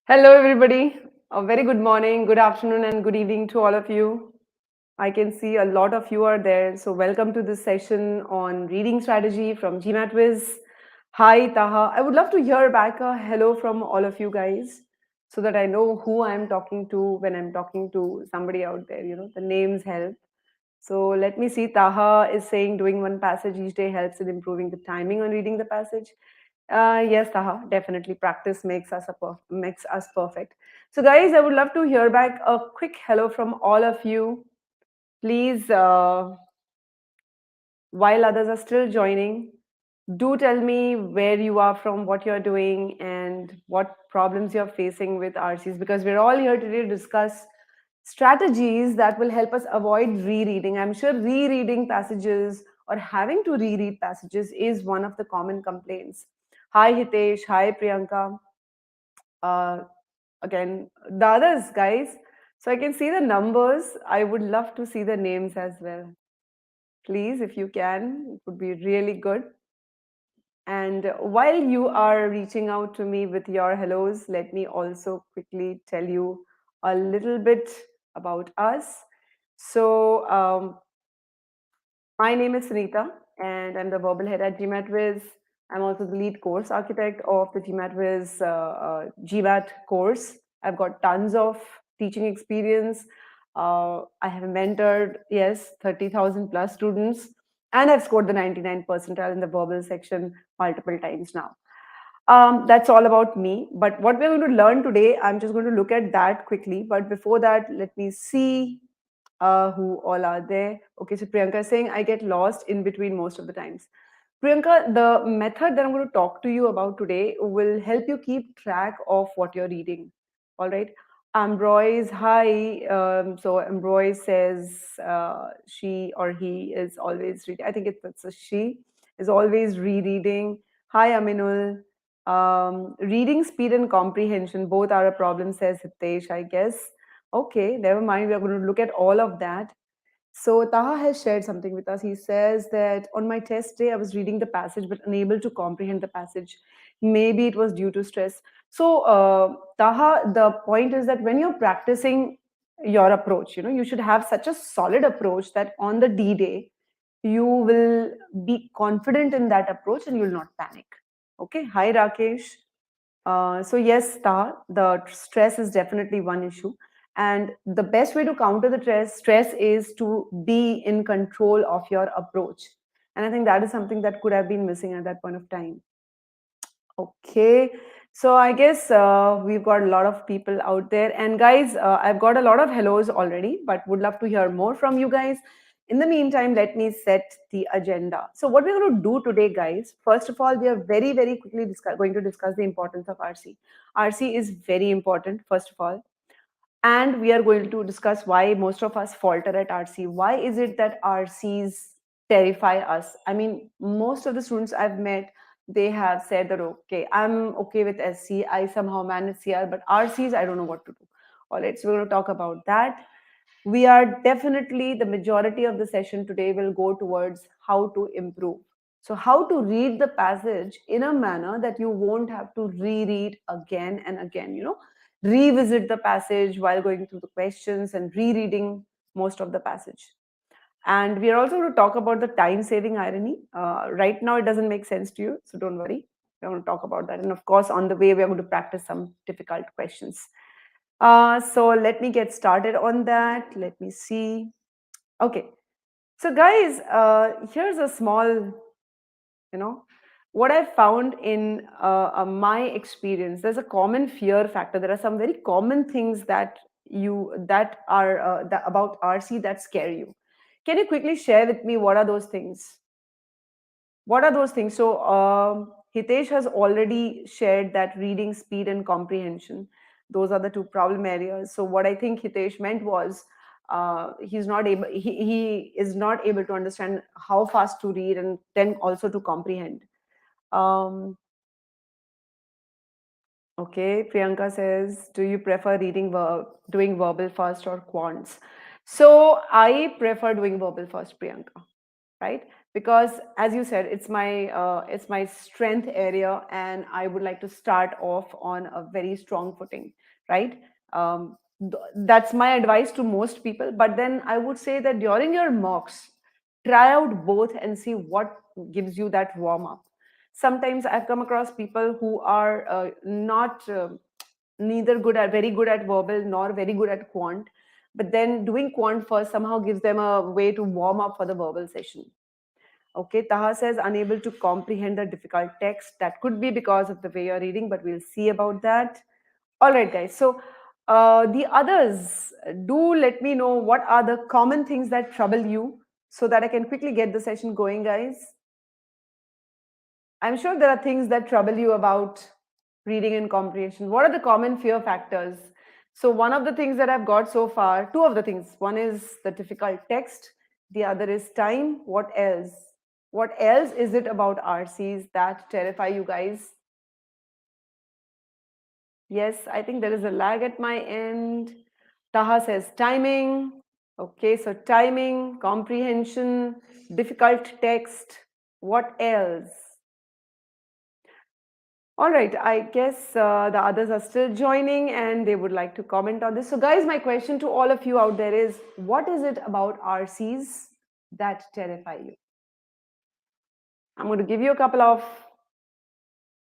Hello, everybody. A very good morning, good afternoon, and good evening to all of you. I can see a lot of you are there. So, welcome to this session on reading strategy from GMATWhiz. Hi, Taha. I would love to hear back a hello from all of you guys so that I know who I'm talking to when I'm talking to somebody out there. The names help. So, let me see. Taha is saying doing one passage each day helps in improving the timing on reading the passage. Yes, Taha, definitely. Practice makes us perfect. So, guys, I would love to hear back a quick hello from all of you. Please, while others are still joining, do tell me where you are from, what you're doing, and what problems you're facing with RCs, because we're all here today to discuss strategies that will help us avoid rereading. I'm sure rereading passages or having to reread passages is one of the common complaints. Hi, Hitesh. Hi, Priyanka. Uh, Again, the others, guys. So I can see the numbers. I would love to see the names as well. Please, if you can, it would be really good. And while you are reaching out to me with your hellos, let me also quickly tell you a little bit about us. So, my name is Sunita, and I'm the verbal head at GMATWhiz. I'm also the lead course architect of the GMATWhiz GMAT course. I've got tons of teaching experience. I have mentored, yes, 30,000 plus students, and I've scored the 99 percentile in the verbal section multiple times now. That's all about me. But what we're going to learn today, I'm just going to look at that quickly. But before that, let me see who all are there. Okay, so Priyanka is saying I get lost in between most of the times. Priyanka, the method that I'm going to talk to you about today will help you keep track of what you're reading. All right. Ambroise, hi. So Ambroise says she or he is always reading. I think it's a she is always rereading. Hi, Aminul. Reading speed and comprehension both are a problem, says Hitesh, I guess. Okay, never mind. We are going to look at all of that. So Taha has shared something with us. He says that on my test day, I was reading the passage but unable to comprehend the passage. Maybe it was due to stress. So Taha, the point is that when you're practicing your approach, you should have such a solid approach that on the D day, you will be confident in that approach and you will not panic. Okay. Hi, Rakesh. So yes, Taha, the stress is definitely one issue. And the best way to counter the stress is to be in control of your approach. And I think that is something that could have been missing at that point of time. Okay. So I guess we've got a lot of people out there. And guys, I've got a lot of hellos already, but would love to hear more from you guys. In the meantime, let me set the agenda. So what we're going to do today, guys, first of all, we are very, very quickly going to discuss the importance of RC. RC is very important, first of all. And we are going to discuss why most of us falter at RC. Why is it that RCs terrify us? I mean, most of the students I've met, they have said that, okay, I'm okay with SC, I somehow manage CR, but RCs, I don't know what to do. All right, so we're going to talk about that. We are definitely, the majority of the session today will go towards how to improve. So, how to read the passage in a manner that you won't have to reread again and again, revisit the passage while going through the questions and rereading most of the passage. And we are also going to talk about the time saving irony. Right now, it doesn't make sense to you, so don't worry. We're going to talk about that. And of course, on the way, we're going to practice some difficult questions. So let me get started on that. Let me see. Okay. So, guys, here's a small, what I found in my experience. There's a common fear factor. There are some very common things that are about RC that scare you. Can you quickly share with me what are those things? What are those things? So, Hitesh has already shared that reading speed and comprehension. Those are the two problem areas. So, what I think Hitesh meant was he is not able to understand how fast to read and then also to comprehend. Um, okay, Priyanka says, do you prefer doing verbal first or quants? So, I prefer doing verbal first, Priyanka, right? because as you said, it's my strength area, and I would like to start off on a very strong footing, right? That's my advice to most people. But then I would say that during your mocks, try out both and see what gives you that warm up. Sometimes I've come across people who are not neither good at very good at verbal nor very good at quant, but then doing quant first somehow gives them a way to warm up for the verbal session. Okay, Taha says unable to comprehend the difficult text. That could be because of the way you're reading, but we'll see about that. All right, guys. So, the others, do let me know what are the common things that trouble you so that I can quickly get the session going, guys. I'm sure there are things that trouble you about reading and comprehension. What are the common fear factors? So, one of the things that I've got so far, two of the things. One is the difficult text, the other is time. What else? What else is it about RCs that terrify you guys? Yes, I think there is a lag at my end. Taha says timing. Okay, so timing, comprehension, difficult text. What else? All right, I guess the others are still joining and they would like to comment on this. So, guys, my question to all of you out there is what is it about RCs that terrify you? I'm going to give you a couple of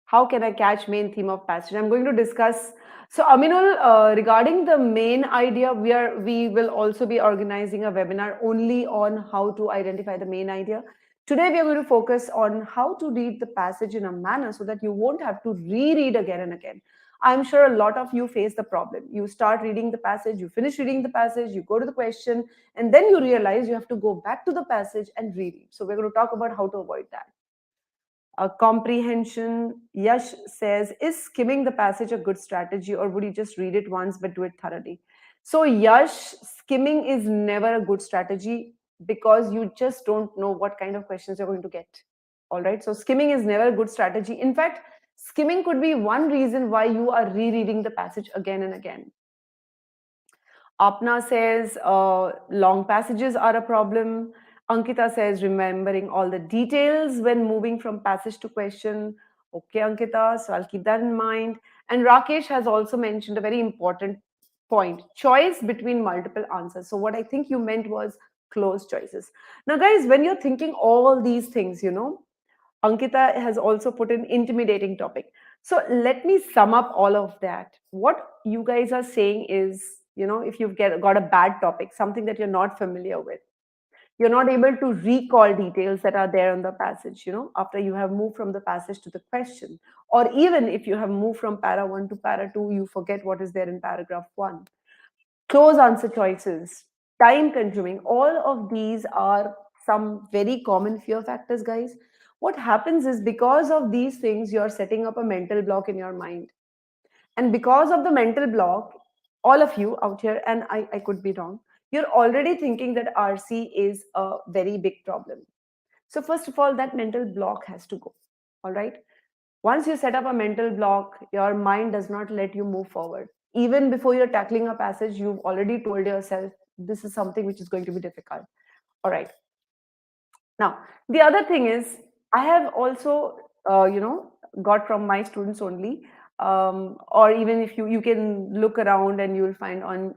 how can I catch main theme of passage. I'm going to discuss. So, Aminul, regarding the main idea, we will also be organizing a webinar only on how to identify the main idea. Today, we are going to focus on how to read the passage in a manner so that you won't have to reread again and again. I'm sure a lot of you face the problem. You start reading the passage, you finish reading the passage, you go to the question, and then you realize you have to go back to the passage and reread. So, we're going to talk about how to avoid that. Comprehension, Yash says, is skimming the passage a good strategy, or would you just read it once but do it thoroughly? So, Yash, skimming is never a good strategy because you just don't know what kind of questions you're going to get. All right. So, skimming is never a good strategy. In fact, skimming could be one reason why you are rereading the passage again and again. Apna says long passages are a problem. Ankita says remembering all the details when moving from passage to question. Okay, Ankita, so I'll keep that in mind. And Rakesh has also mentioned a very important point, choice between multiple answers. So, what I think you meant was close choices. Now, guys, when you're thinking all these things, Ankita has also put an intimidating topic. So let me sum up all of that. What you guys are saying is, if you've got a bad topic, something that you're not familiar with, you're not able to recall details that are there on the passage, after you have moved from the passage to the question. Or even if you have moved from para 1 to para 2, you forget what is there in paragraph 1. Close answer choices, time consuming, all of these are some very common fear factors, guys. What happens is because of these things, you're setting up a mental block in your mind. And because of the mental block, all of you out here, and I could be wrong, you're already thinking that RC is a very big problem. So, first of all, that mental block has to go. All right. Once you set up a mental block, your mind does not let you move forward. Even before you're tackling a passage, you've already told yourself, this is something which is going to be difficult. All right. Now, the other thing is, I have also, got from my students only, or even if you can look around and you will find on,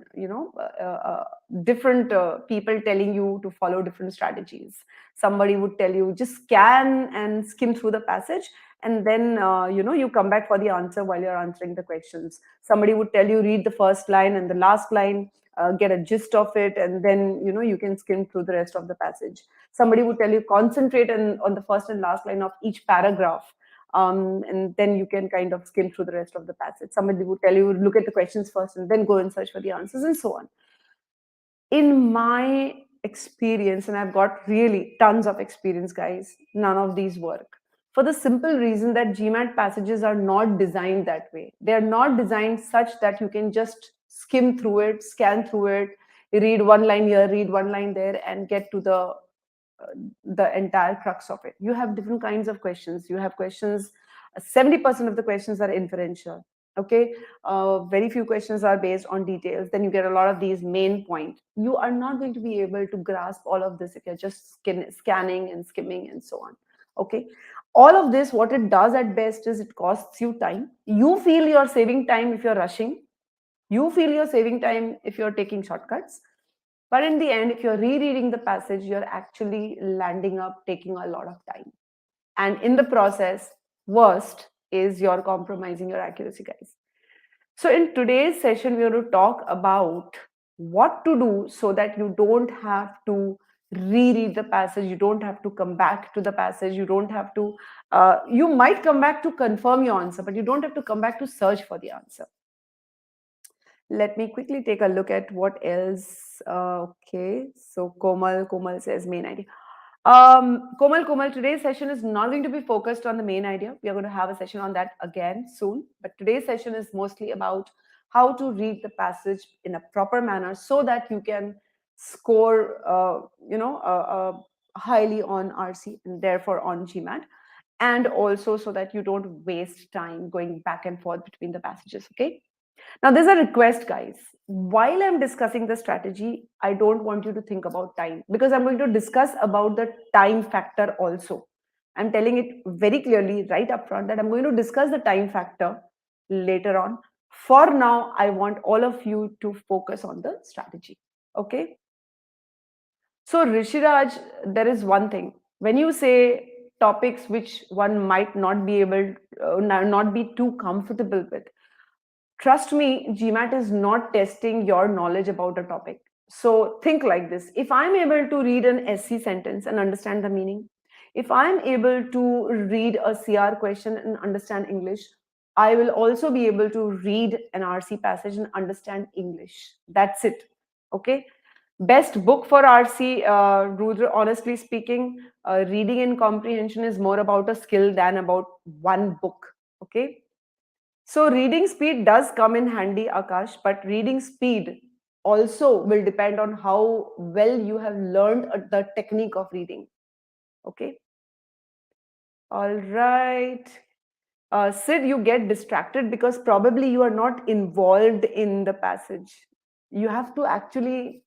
different people telling you to follow different strategies. Somebody would tell you just scan and skim through the passage, and then you come back for the answer while you're answering the questions. Somebody would tell you read the first line and the last line, get a gist of it, and then you can skim through the rest of the passage. Somebody would tell you concentrate on the first and last line of each paragraph, and then you can kind of skim through the rest of the passage. Somebody would tell you look at the questions first and then go and search for the answers, and so on. In my experience, and I've got really tons of experience, guys, none of these work, for the simple reason that GMAT passages are not designed that way. They are not designed such that you can just skim through it, scan through it, read one line here, read one line there, and get to the entire crux of it. You have different kinds of questions. You have questions, 70% of the questions are inferential. Okay, very few questions are based on details. Then you get a lot of these main points. You are not going to be able to grasp all of this if you're just scanning and skimming and so on. Okay, all of this, what it does at best is it costs you time. You feel you're saving time if you're rushing. You feel you're saving time if you're taking shortcuts. But in the end, if you're rereading the passage, you're actually landing up taking a lot of time. And in the process, worst is you're compromising your accuracy, guys. So, in today's session, we're going to talk about what to do so that you don't have to reread the passage, you don't have to come back to the passage, you don't have to, you might come back to confirm your answer, but you don't have to come back to search for the answer. Let me quickly take a look at what else. Okay, so Komal says main idea. Komal, today's session is not going to be focused on the main idea. We are going to have a session on that again soon. But today's session is mostly about how to read the passage in a proper manner so that you can score, highly on RC and therefore on GMAT, and also so that you don't waste time going back and forth between the passages. Okay. Now, there's a request, guys. While I'm discussing the strategy, I don't want you to think about time because I'm going to discuss about the time factor also. I'm telling it very clearly right up front that I'm going to discuss the time factor later on. For now, I want all of you to focus on the strategy. Okay. So, Rishiraj, there is one thing. When you say topics which one might not be able, not be too comfortable with, trust me, GMAT is not testing your knowledge about a topic. So think like this. If I'm able to read an SC sentence and understand the meaning, if I'm able to read a CR question and understand English, I will also be able to read an RC passage and understand English. That's it. Okay. Best book for RC, Rudra, honestly speaking, reading and comprehension is more about a skill than about one book. Okay. So reading speed does come in handy, Akash, but reading speed also will depend on how well you have learned the technique of reading. Okay. All right. Sid, you get distracted because probably you are not involved in the passage. You have to actually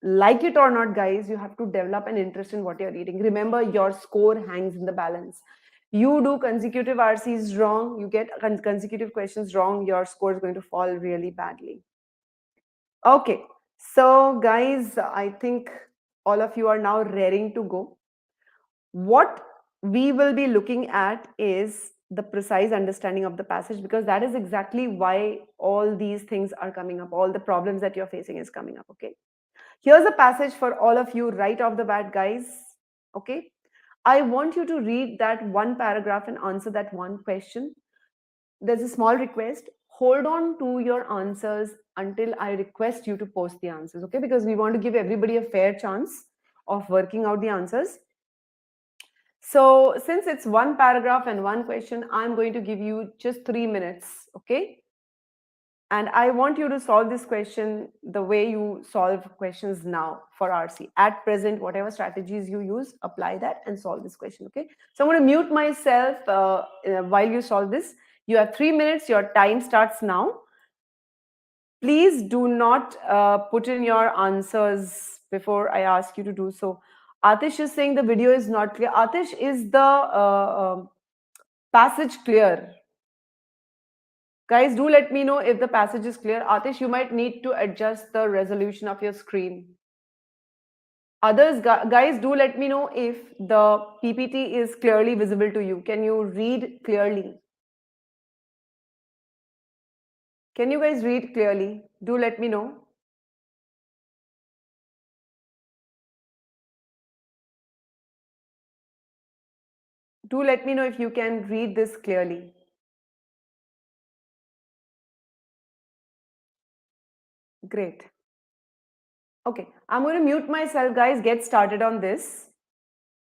like it or not, guys, you have to develop an interest in what you're reading. Remember, your score hangs in the balance. You do consecutive RCs wrong, you get consecutive questions wrong, your score is going to fall really badly. Okay, so guys, I think all of you are now raring to go. What we will be looking at is the precise understanding of the passage, because that is exactly why all these things are coming up, all the problems that you're facing is coming up. Okay, here's a passage for all of you right off the bat, guys. Okay, I want you to read that one paragraph and answer that one question. There's a small request. Hold on to your answers until I request you to post the answers, okay? Because we want to give everybody a fair chance of working out the answers. So, since it's one paragraph and one question, I'm going to give you just 3 minutes, okay? And I want you to solve this question the way you solve questions now for RC. At present, whatever strategies you use, apply that and solve this question, okay? So I'm going to mute myself while you solve this. You have 3 minutes. Your time starts now. Please do not put in your answers before I ask you to do so. Atish is saying the video is not clear. Atish, is the passage clear? Guys, do let me know if the passage is clear. Atish, you might need to adjust the resolution of your screen. Others, guys, do let me know if the PPT is clearly visible to you. Can you read clearly? Can you guys read clearly? Do let me know. Do let me know if you can read this clearly. Great. Okay, I'm going to mute myself, guys. Get started on this.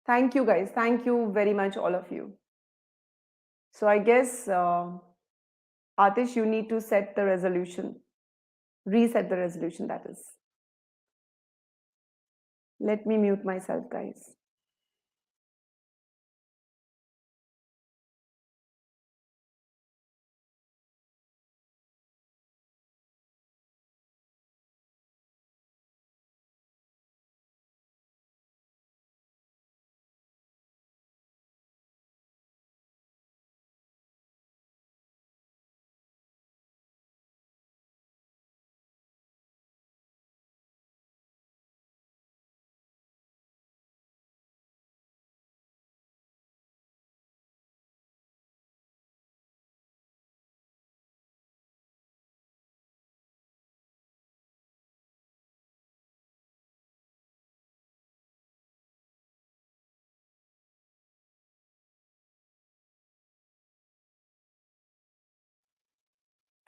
Thank you, guys. Thank you very much, all of you. So I guess, Atish, you need to set the resolution. Reset the resolution, that is. Let me mute myself, guys.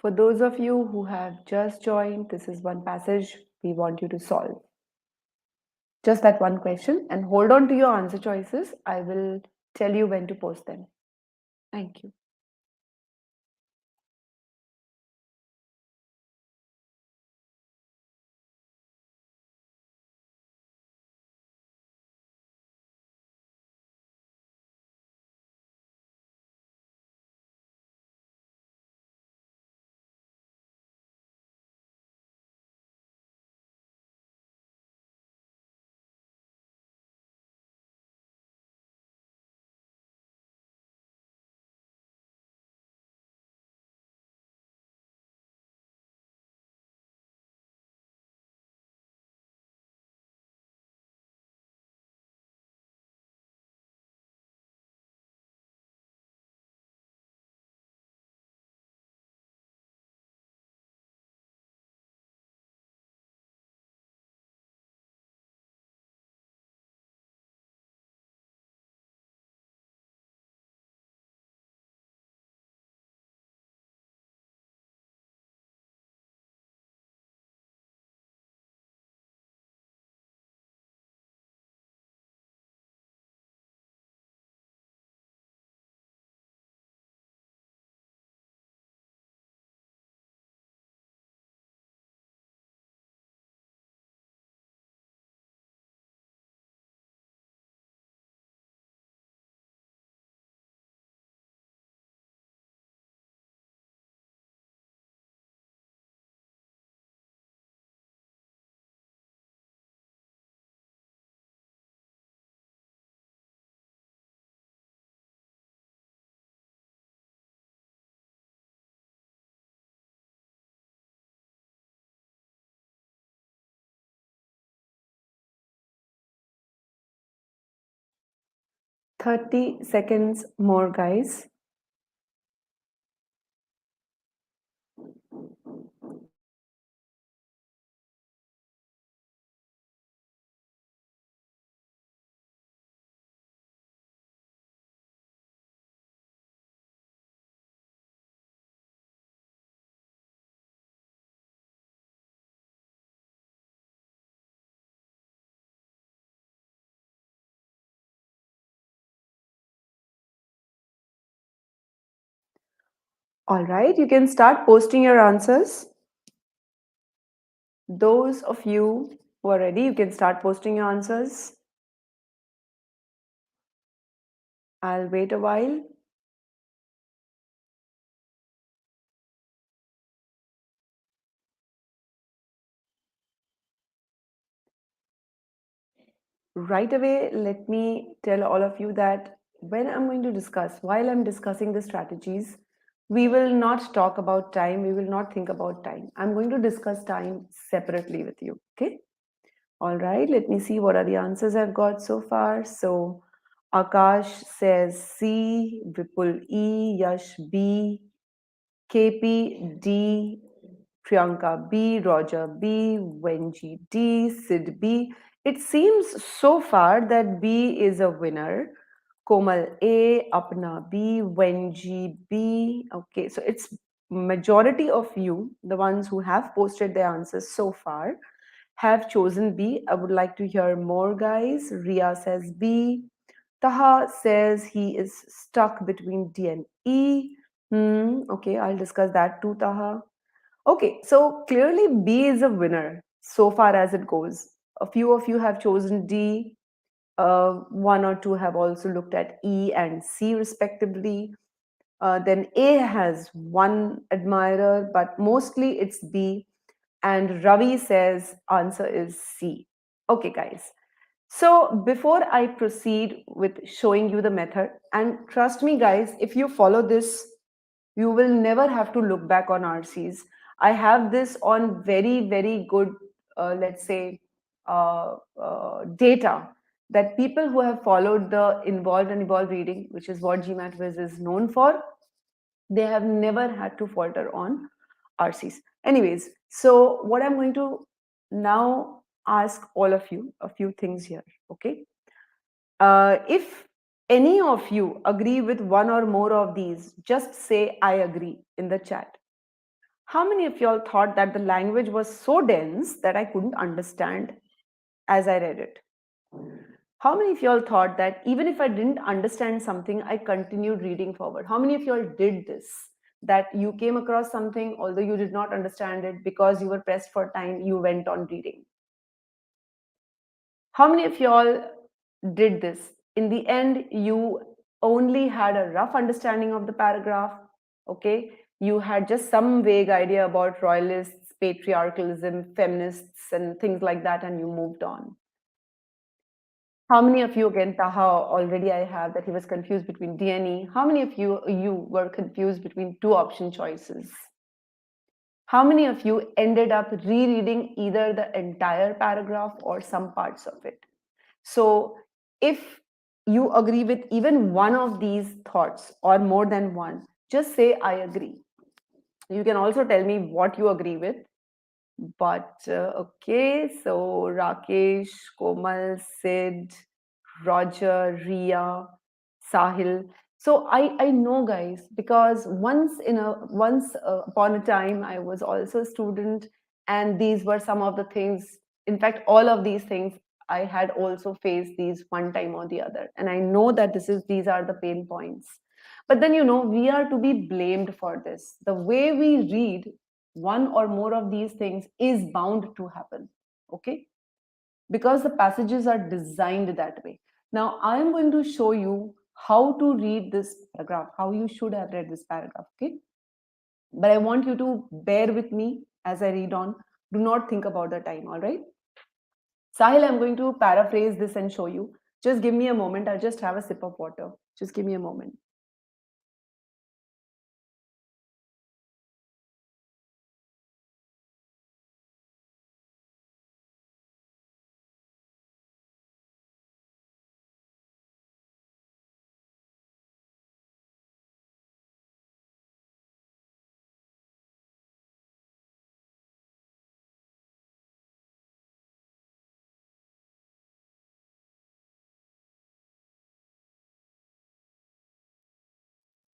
For those of you who have just joined, this is one passage we want you to solve. Just that one question, and hold on to your answer choices. I will tell you when to post them. Thank you. Thirty seconds more, guys. All right, you can start posting your answers. Those of you who are ready, you can start posting your answers. I'll wait a while. Right away, let me tell all of you that when I'm going to discuss, while I'm discussing the strategies, we will not talk about time. We will not think about time. I'm going to discuss time separately with you. Okay. All right. Let me see what are the answers I've got so far. So Akash says C, Vipul E, Yash B, KP D, Priyanka B, Roger B, Wenji D, Sid B. It seems so far that B is a winner. Komal A, Apna B, Wenji B. Okay, so it's majority of you, the ones who have posted their answers so far, have chosen B. I would like to hear more, guys. Ria says B. Taha says he is stuck between D and E. Okay, I'll discuss that too, Taha. Okay, so clearly B is a winner so far as it goes. A few of you have chosen D. One or two have also looked at E and C respectively. Then A has one admirer, but mostly it's B. And Ravi says answer is C. Okay, guys. So before I proceed with showing you the method, and trust me, guys, if you follow this, you will never have to look back on RCs. I have this on very, very good, let's say, data that people who have followed the involved and evolved reading, which is what GMATWhiz is known for, they have never had to falter on RCs. Anyways, so what I'm going to now ask all of you a few things here, okay? If any of you agree with one or more of these, just say I agree in the chat. How many of y'all thought that the language was so dense that I couldn't understand as I read it? How many of y'all thought that even if I didn't understand something, I continued reading forward? How many of y'all did this? That you came across something, although you did not understand it, because you were pressed for time, you went on reading? How many of y'all did this? In the end, you only had a rough understanding of the paragraph, okay? You had just some vague idea about royalists, patriarchalism, feminists, and things like that, and you moved on. How many of you, again, Taha, already I have that he was confused between D and E. How many of you were confused between two option choices? How many of you ended up rereading either the entire paragraph or some parts of it? So if you agree with even one of these thoughts or more than one, just say, I agree. You can also tell me what you agree with. But okay, so Rakesh, Komal, Sid, Roger, Ria, Sahil. So I know, guys, because once upon a time I was also a student, and these were some of the things. In fact, all of these things I had also faced these one time or the other, and I know that these are the pain points. But then we are to be blamed for this. The way we read one or more of these things is bound to happen. Okay, because the passages are designed that way. Now, I am going to show you how to read this paragraph, how you should have read this paragraph, okay? But I want you to bear with me as I read on. Do not think about the time, all right? Sahil, I'm going to paraphrase this and show you. Just give me a moment. I'll just have a sip of water. Just give me a moment.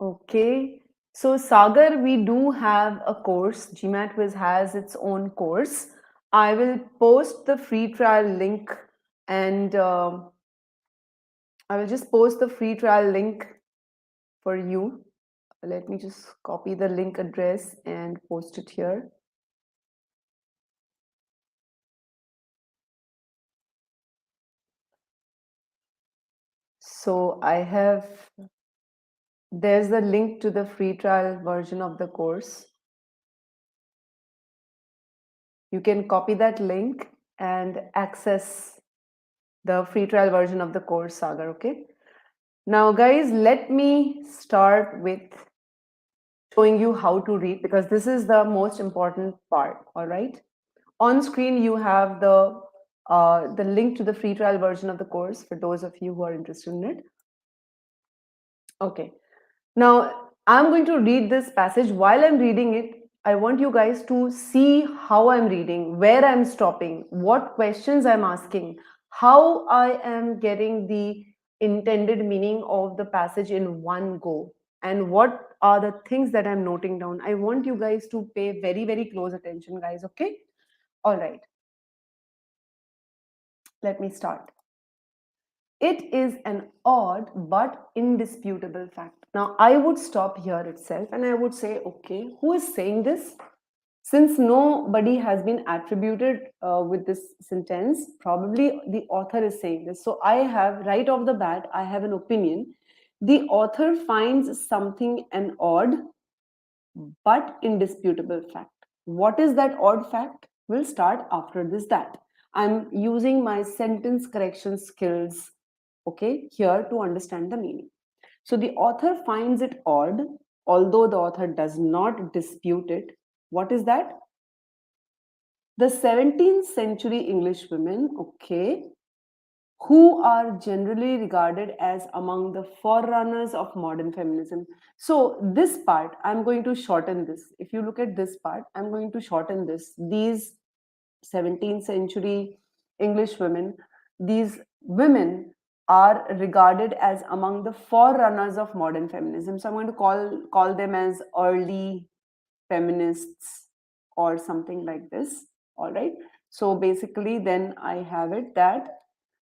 Okay. So Sagar, we do have a course. GMATWhiz has its own course. I will post the free trial link, and I will just post the free trial link for you. Let me just copy the link address and post it here. So there's the link to the free trial version of the course. You can copy that link and access the free trial version of the course, Sagar, okay? Now, guys, let me start with showing you how to read, because this is the most important part, all right? On screen, you have the link to the free trial version of the course for those of you who are interested in it. Okay. Now, I'm going to read this passage. While I'm reading it, I want you guys to see how I'm reading, where I'm stopping, what questions I'm asking, how I am getting the intended meaning of the passage in one go, and what are the things that I'm noting down. I want you guys to pay very, very close attention, guys, okay? All right. Let me start. It is an odd but indisputable fact. Now, I would stop here itself and I would say, okay, who is saying this? Since nobody has been attributed with this sentence, probably the author is saying this. So I have, right off the bat, I have an opinion. The author finds something an odd but indisputable fact. What is that odd fact? We'll start after this that. I'm using my sentence correction skills, okay, here to understand the meaning. So the author finds it odd, although the author does not dispute it. What is that? The 17th century English women, okay, who are generally regarded as among the forerunners of modern feminism. So, this part, I'm going to shorten this. If you look at this part, I'm going to shorten this. These 17th century English women, these women are regarded as among the forerunners of modern feminism. So, I'm going to call them as early feminists or something like this. All right. So basically, then I have it that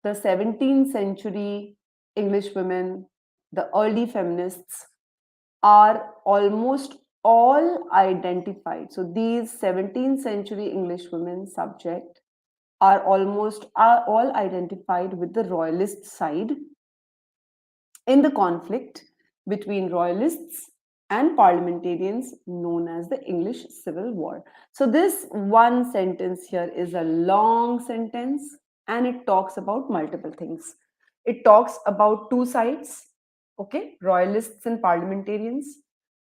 the 17th century English women, the early feminists, are almost all identified. So these 17th century English women subject are all identified with the royalist side in the conflict between royalists and parliamentarians known as the English Civil War. So this one sentence here is a long sentence and it talks about multiple things. It talks about two sides, okay, royalists and parliamentarians.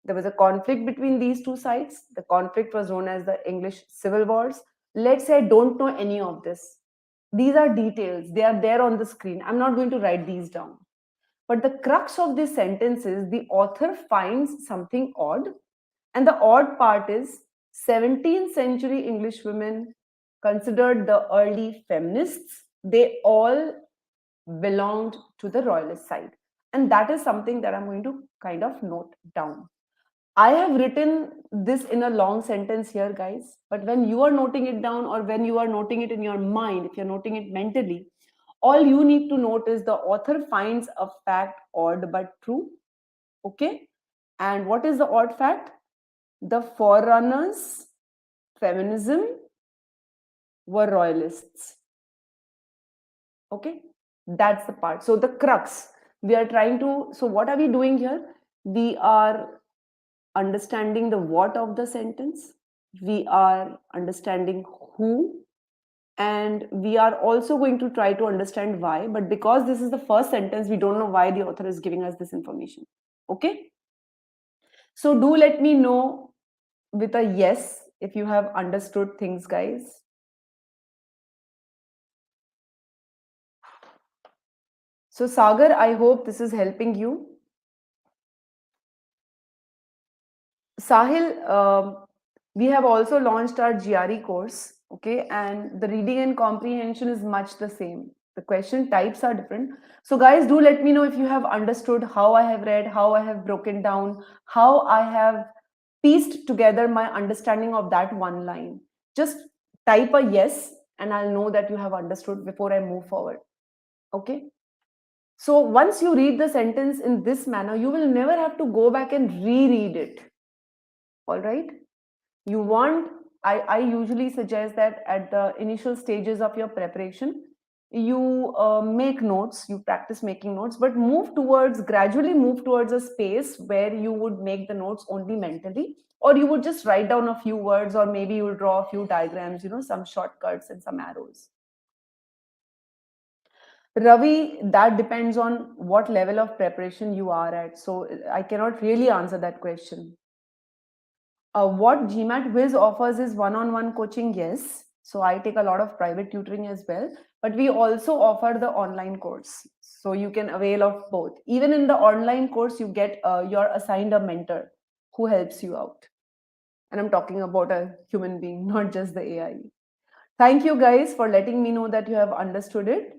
There was a conflict between these two sides. The conflict was known as the English Civil Wars. Let's say I don't know any of this. These are details, they are there on the screen. I'm not going to write these down. But the crux of this sentence is the author finds something odd. And the odd part is 17th century English women considered the early feminists. They all belonged to the royalist side. And that is something that I'm going to kind of note down. I have written this in a long sentence here, guys. But when you are noting it down or when you are noting it in your mind, if you're noting it mentally, all you need to note is the author finds a fact odd but true. Okay. And what is the odd fact? The forerunners, feminism, were royalists. Okay. That's the part. So the crux, we are trying to, so what are we doing here? We are understanding the what of the sentence. We are understanding who, and we are also going to try to understand why, but because this is the first sentence, we don't know why the author is giving us this information. Okay, so do let me know with a yes if you have understood things, guys. So Sagar, I hope this is helping you. Sahil, we have also launched our GRE course, okay, and the reading and comprehension is much the same. The question types are different. So, guys, do let me know if you have understood how I have read, how I have broken down, how I have pieced together my understanding of that one line. Just type a yes, and I'll know that you have understood before I move forward. Okay. So, once you read the sentence in this manner, you will never have to go back and reread it. All right. You want, I usually suggest that at the initial stages of your preparation, you make notes, you practice making notes, but gradually move towards a space where you would make the notes only mentally, or you would just write down a few words, or maybe you will draw a few diagrams, some shortcuts and some arrows. Ravi, that depends on what level of preparation you are at. So I cannot really answer that question. What GMATWhiz offers is one-on-one coaching, yes. So I take a lot of private tutoring as well, but we also offer the online course. So you can avail of both. Even in the online course, you get you're assigned a mentor who helps you out. And I'm talking about a human being, not just the AI. Thank you guys for letting me know that you have understood it.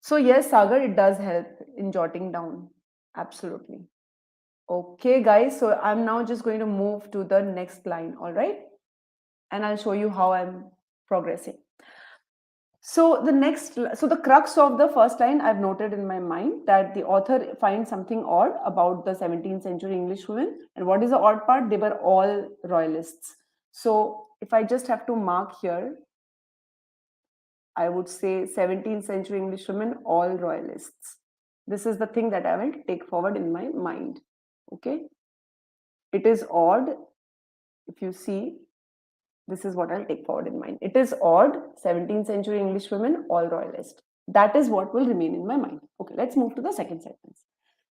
So yes, Sagar, it does help in jotting down. Absolutely. Okay, guys, so I'm now just going to move to the next line, all right? And I'll show you how I'm progressing. So the crux of the first line I've noted in my mind that the author finds something odd about the 17th century English women. And what is the odd part? They were all royalists. So if I just have to mark here, I would say 17th century English women, all royalists. This is the thing that I will take forward in my mind. Okay. It is odd. If you see, this is what I'll take forward in mind. It is odd, 17th century English women, all royalist. That is what will remain in my mind. Okay, let's move to the second sentence.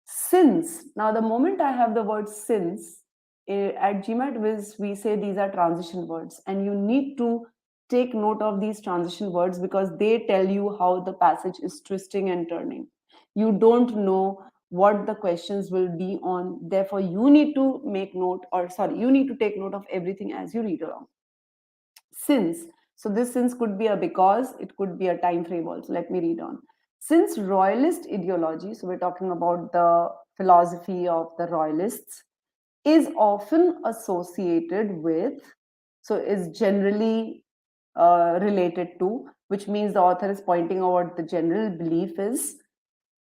Since. Now, the moment I have the word since, at GMATWhiz, we say these are transition words, and you need to take note of these transition words because they tell you how the passage is twisting and turning. You don't know what the questions will be on. Therefore, you need to you need to take note of everything as you read along. Since, so this since could be a because, it could be a time frame also. Let me read on. Since royalist ideology, so we're talking about the philosophy of the royalists, is often associated with, so is generally related to, which means the author is pointing out what the general belief is.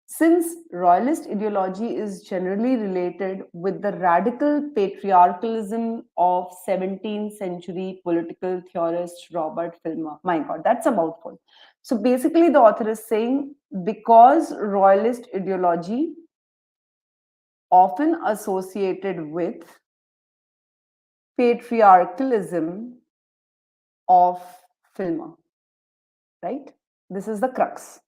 Since royalist ideology is generally related with the radical patriarchalism of 17th century political theorist Robert Filmer. My God, that's a mouthful. So basically, the author is saying because royalist ideology often associated with patriarchalism of Filmer, right? This is the crux.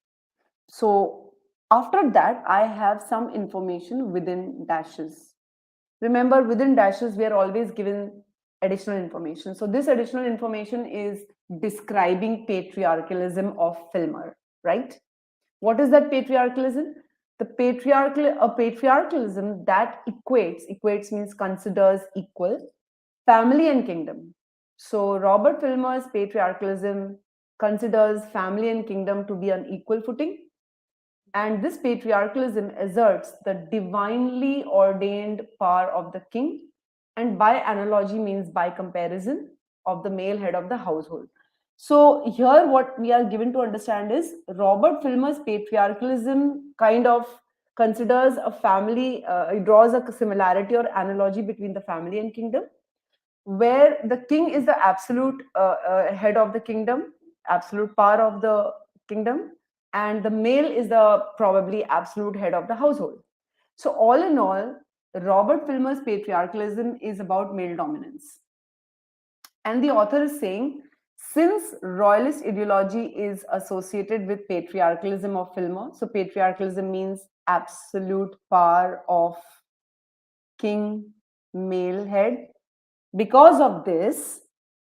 So after that, I have some information within dashes. Remember, within dashes, we are always given additional information. So this additional information is describing patriarchalism of Filmer, right? What is that patriarchalism? The patriarchalism that equates means considers equal, family and kingdom. So Robert Filmer's patriarchalism considers family and kingdom to be on equal footing, and this patriarchalism asserts the divinely ordained power of the king, and by analogy means by comparison of the male head of the household. So, here what we are given to understand is Robert Filmer's patriarchalism kind of considers a family, it draws a similarity or analogy between the family and kingdom, where the king is the absolute head of the kingdom, absolute power of the kingdom, and the male is the probably absolute head of the household. So, all in all, Robert Filmer's patriarchalism is about male dominance. And the author is saying, since royalist ideology is associated with patriarchalism of Filmer, so patriarchalism means absolute power of king, male head. Because of this,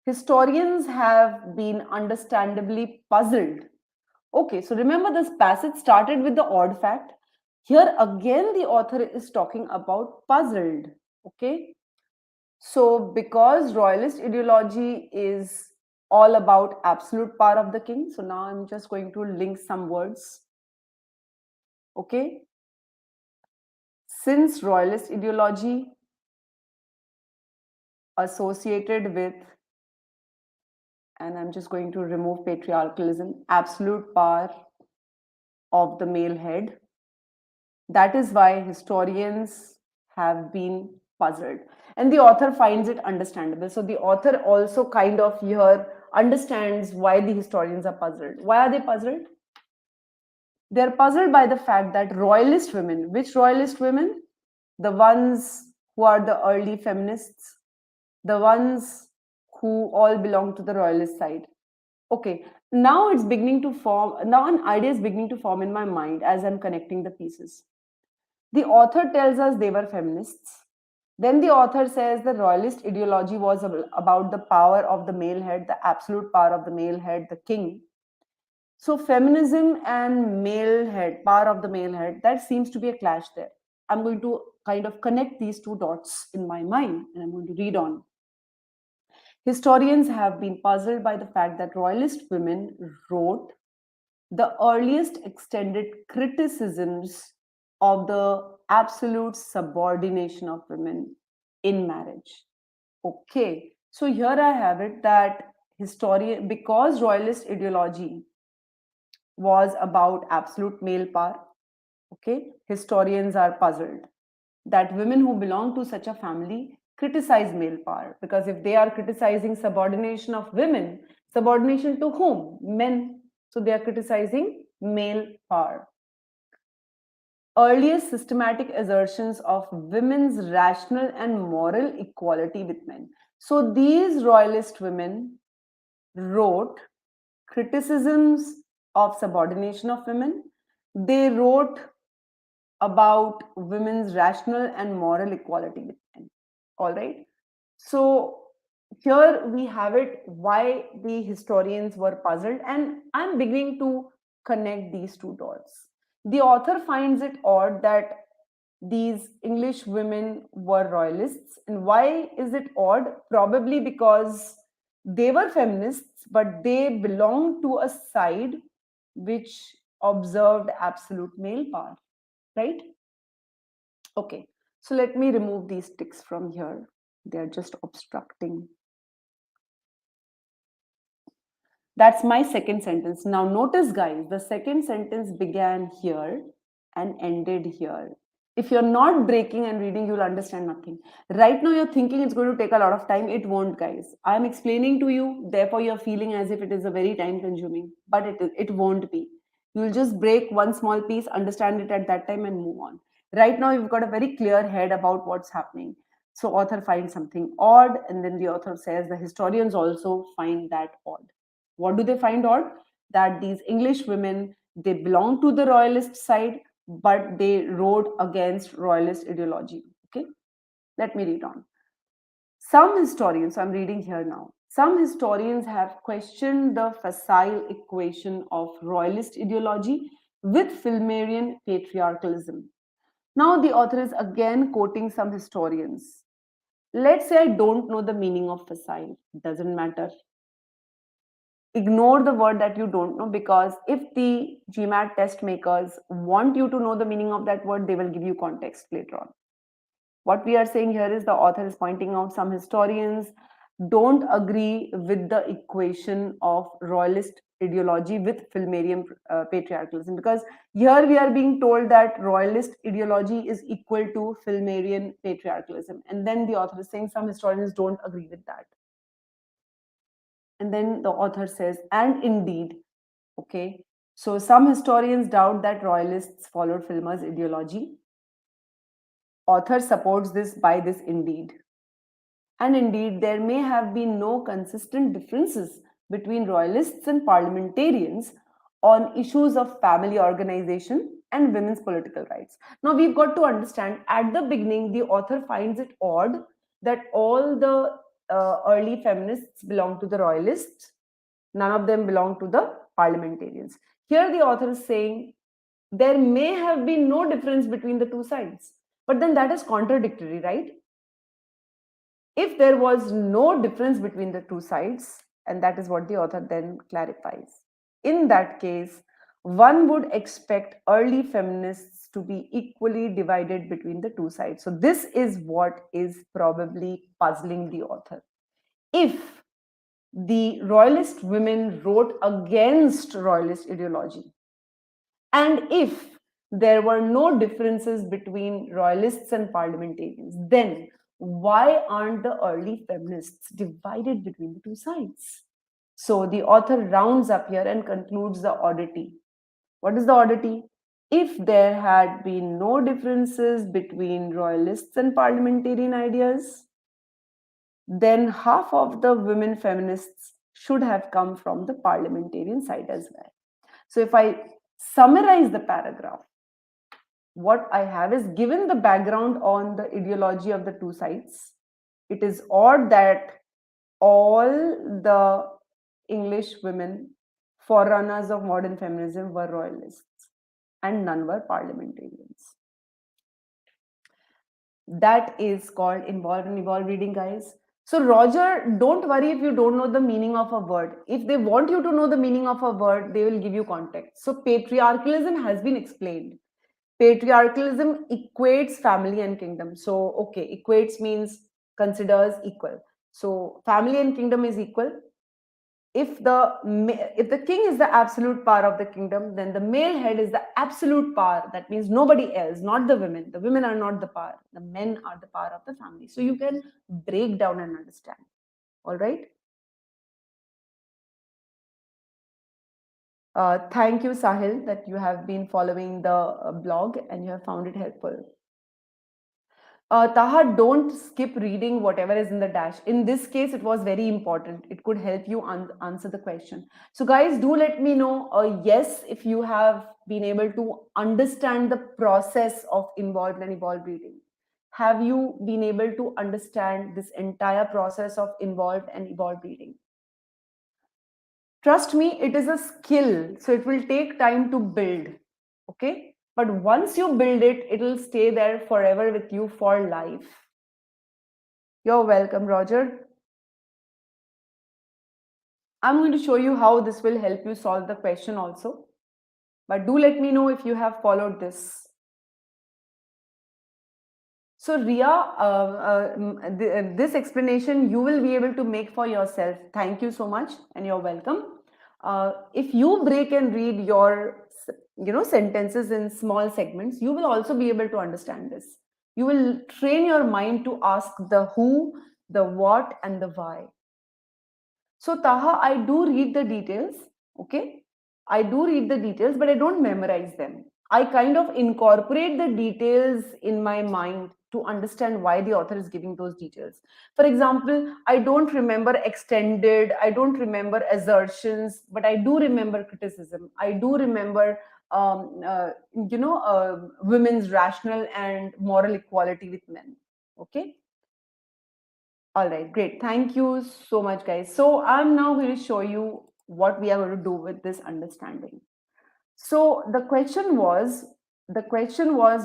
historians have been understandably puzzled. Okay, so remember this passage started with the odd fact. Here again, the author is talking about puzzled. Okay, so because royalist ideology is all about absolute power of the king, so now I'm just going to link some words. Okay, since royalist ideology associated with, and I'm just going to remove patriarchalism, absolute power of the male head. That is why historians have been puzzled. And the author finds it understandable. So the author also kind of here understands why the historians are puzzled. Why are they puzzled? They're puzzled by the fact that royalist women, which royalist women? The ones who are the early feminists, the ones who all belong to the royalist side. Okay, now it's beginning to form, now an idea is beginning to form in my mind as I'm connecting the pieces. The author tells us they were feminists. Then the author says the royalist ideology was about the power of the male head, the absolute power of the male head, the king. So feminism and male head, power of the male head, that seems to be a clash there. I'm going to kind of connect these two dots in my mind and I'm going to read on. Historians have been puzzled by the fact that royalist women wrote the earliest extended criticisms of the absolute subordination of women in marriage. Okay, so here I have it that historian, because royalist ideology was about absolute male power, okay, historians are puzzled that women who belong to such a family criticize male power, because if they are criticizing subordination of women, subordination to whom? Men. So they are criticizing male power. Earliest systematic assertions of women's rational and moral equality with men. So these royalist women wrote criticisms of subordination of women. They wrote about women's rational and moral equality with men. All right. So here we have it why the historians were puzzled, and I'm beginning to connect these two dots. The author finds it odd that these English women were royalists. And why is it odd? Probably because they were feminists, but they belonged to a side which observed absolute male power, right? Okay. So let me remove these ticks from here. They are just obstructing. That's my second sentence. Now notice guys, the second sentence began here and ended here. If you're not breaking and reading, you'll understand nothing. Right now you're thinking it's going to take a lot of time. It won't, guys. I'm explaining to you, therefore you're feeling as if it is a very time consuming, but it won't be. You'll just break one small piece, understand it at that time and move on. Right now you've got a very clear head about what's happening. So author finds something odd, and then the author says the historians also find that odd. What do they find odd? That these English women, they belong to the royalist side, but they wrote against royalist ideology. Okay, let me read on. Some historians, I'm reading here now, some historians have questioned the facile equation of royalist ideology with Filmarian patriarchalism. Now the author is again quoting some historians. Let's say I don't know the meaning of facile, doesn't matter. Ignore the word that you don't know, because if the GMAT test makers want you to know the meaning of that word, they will give you context later on. What we are saying here is the author is pointing out some historians don't agree with the equation of royalist ideology with Filmarian patriarchalism, because here we are being told that royalist ideology is equal to Filmarian patriarchalism, and then the author is saying some historians don't agree with that. And then the author says, and indeed, okay, so some historians doubt that royalists followed Filmer's ideology. Author supports this by this indeed. And indeed, there may have been no consistent differences between royalists and parliamentarians on issues of family organization and women's political rights. Now, we've got to understand at the beginning, the author finds it odd that all the early feminists belong to the royalists, none of them belong to the parliamentarians. Here, the author is saying there may have been no difference between the two sides, but then that is contradictory, right? If there was no difference between the two sides, and that is what the author then clarifies, in that case, one would expect early feminists to be equally divided between the two sides. So, this is what is probably puzzling the author. If the royalist women wrote against royalist ideology, and if there were no differences between royalists and parliamentarians, then why aren't the early feminists divided between the two sides? So the author rounds up here and concludes the oddity. What is the oddity? If there had been no differences between royalists and parliamentarian ideas, then half of the women feminists should have come from the parliamentarian side as well. So if I summarize the paragraph, what I have is, given the background on the ideology of the two sides, it is odd that all the English women, forerunners of modern feminism, were royalists and none were parliamentarians. That is called involved and evolved reading, guys. So, Roger, don't worry if you don't know the meaning of a word. If they want you to know the meaning of a word, they will give you context. So, patriarchalism has been explained. Patriarchalism equates family and kingdom. So, okay, equates means considers equal. So, family and kingdom is equal. If the king is the absolute power of the kingdom, then the male head is the absolute power. That means nobody else, not the women. The women are not the power. The men are the power of the family. So you can break down and understand. All right. Thank you, Sahil, that you have been following the blog and you have found it helpful. Taha, don't skip reading whatever is in the dash. In this case, it was very important. It could help you answer the question. So, guys, do let me know, yes, if you have been able to understand the process of involved and evolved reading. Have you been able to understand this entire process of involved and evolved reading? Trust me, it is a skill. So, it will take time to build. Okay? But once you build it, it'll stay there forever with you for life. You're welcome, Roger. I'm going to show you how this will help you solve the question also. But do let me know if you have followed this. So Ria, this explanation you will be able to make for yourself. Thank you so much, and you're welcome. If you break and read your sentences in small segments, you will also be able to understand this. You will train your mind to ask the who, the what, and the why. So Taha, I do read the details. Okay, I do read the details, but I don't memorize them. I kind of incorporate the details in my mind to understand why the author is giving those details. For example, I don't remember extended, I don't remember assertions, but I do remember criticism. I do remember, women's rational and moral equality with men. Okay. All right, great. Thank you so much, guys. So I'm now going to show you what we are going to do with this understanding. So the question was,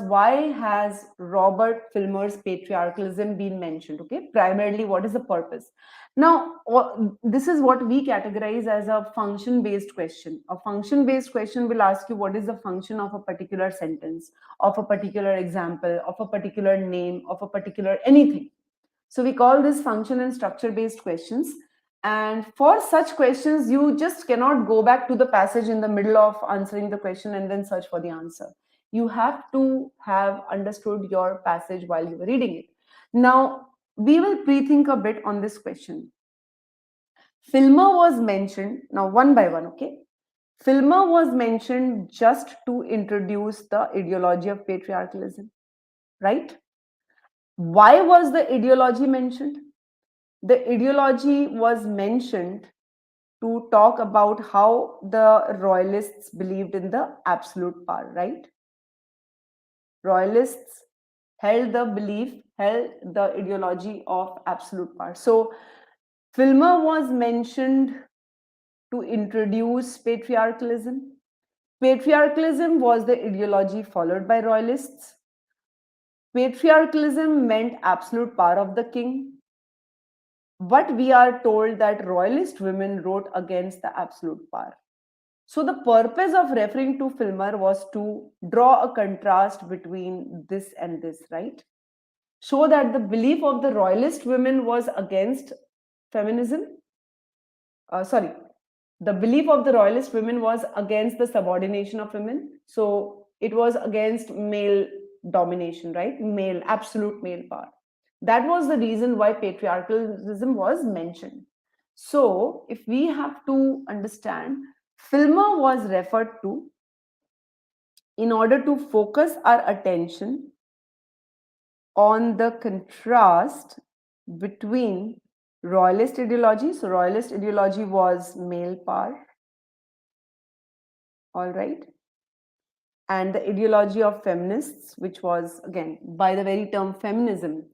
why has Robert Filmer's patriarchalism been mentioned? Okay, primarily, what is the purpose? Now, this is what we categorize as a function-based question. A function-based question will ask you what is the function of a particular sentence, of a particular example, of a particular name, of a particular anything. So we call this function and structure based questions. And for such questions, you just cannot go back to the passage in the middle of answering the question and then search for the answer. You have to have understood your passage while you were reading it. Now, we will pre-think a bit on this question. Filmer was mentioned, now one by one, okay? Filmer was mentioned just to introduce the ideology of patriarchalism, right? Why was the ideology mentioned? The ideology was mentioned to talk about how the royalists believed in the absolute power, right? Royalists held the ideology of absolute power. So, Filmer was mentioned to introduce patriarchalism. Patriarchalism was the ideology followed by royalists. Patriarchalism meant absolute power of the king. But we are told that royalist women wrote against the absolute power. So the purpose of referring to Filmer was to draw a contrast between this and this, right? Show that the belief of the royalist women was against feminism. Sorry, the belief of the royalist women was against the subordination of women. So it was against male domination, right? Absolute male power. That was the reason why patriarchalism was mentioned. So, if we have to understand, Filmer was referred to in order to focus our attention on the contrast between royalist ideology. So, royalist ideology was male power, all right, and the ideology of feminists, which was again by the very term feminism,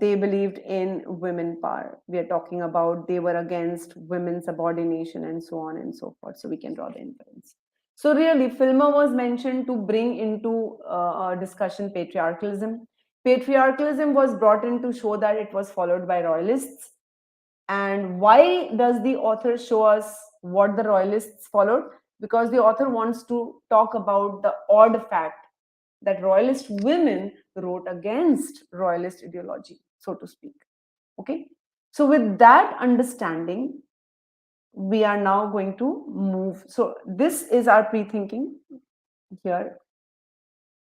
they believed in women power. We are talking about they were against women's subordination and so on and so forth. So we can draw the inference. So really, Filmer was mentioned to bring into discussion patriarchalism. Patriarchalism was brought in to show that it was followed by royalists. And why does the author show us what the royalists followed? Because the author wants to talk about the odd fact that royalist women wrote against royalist ideology, so to speak. Okay. So, with that understanding, we are now going to move. So, this is our pre thinking here.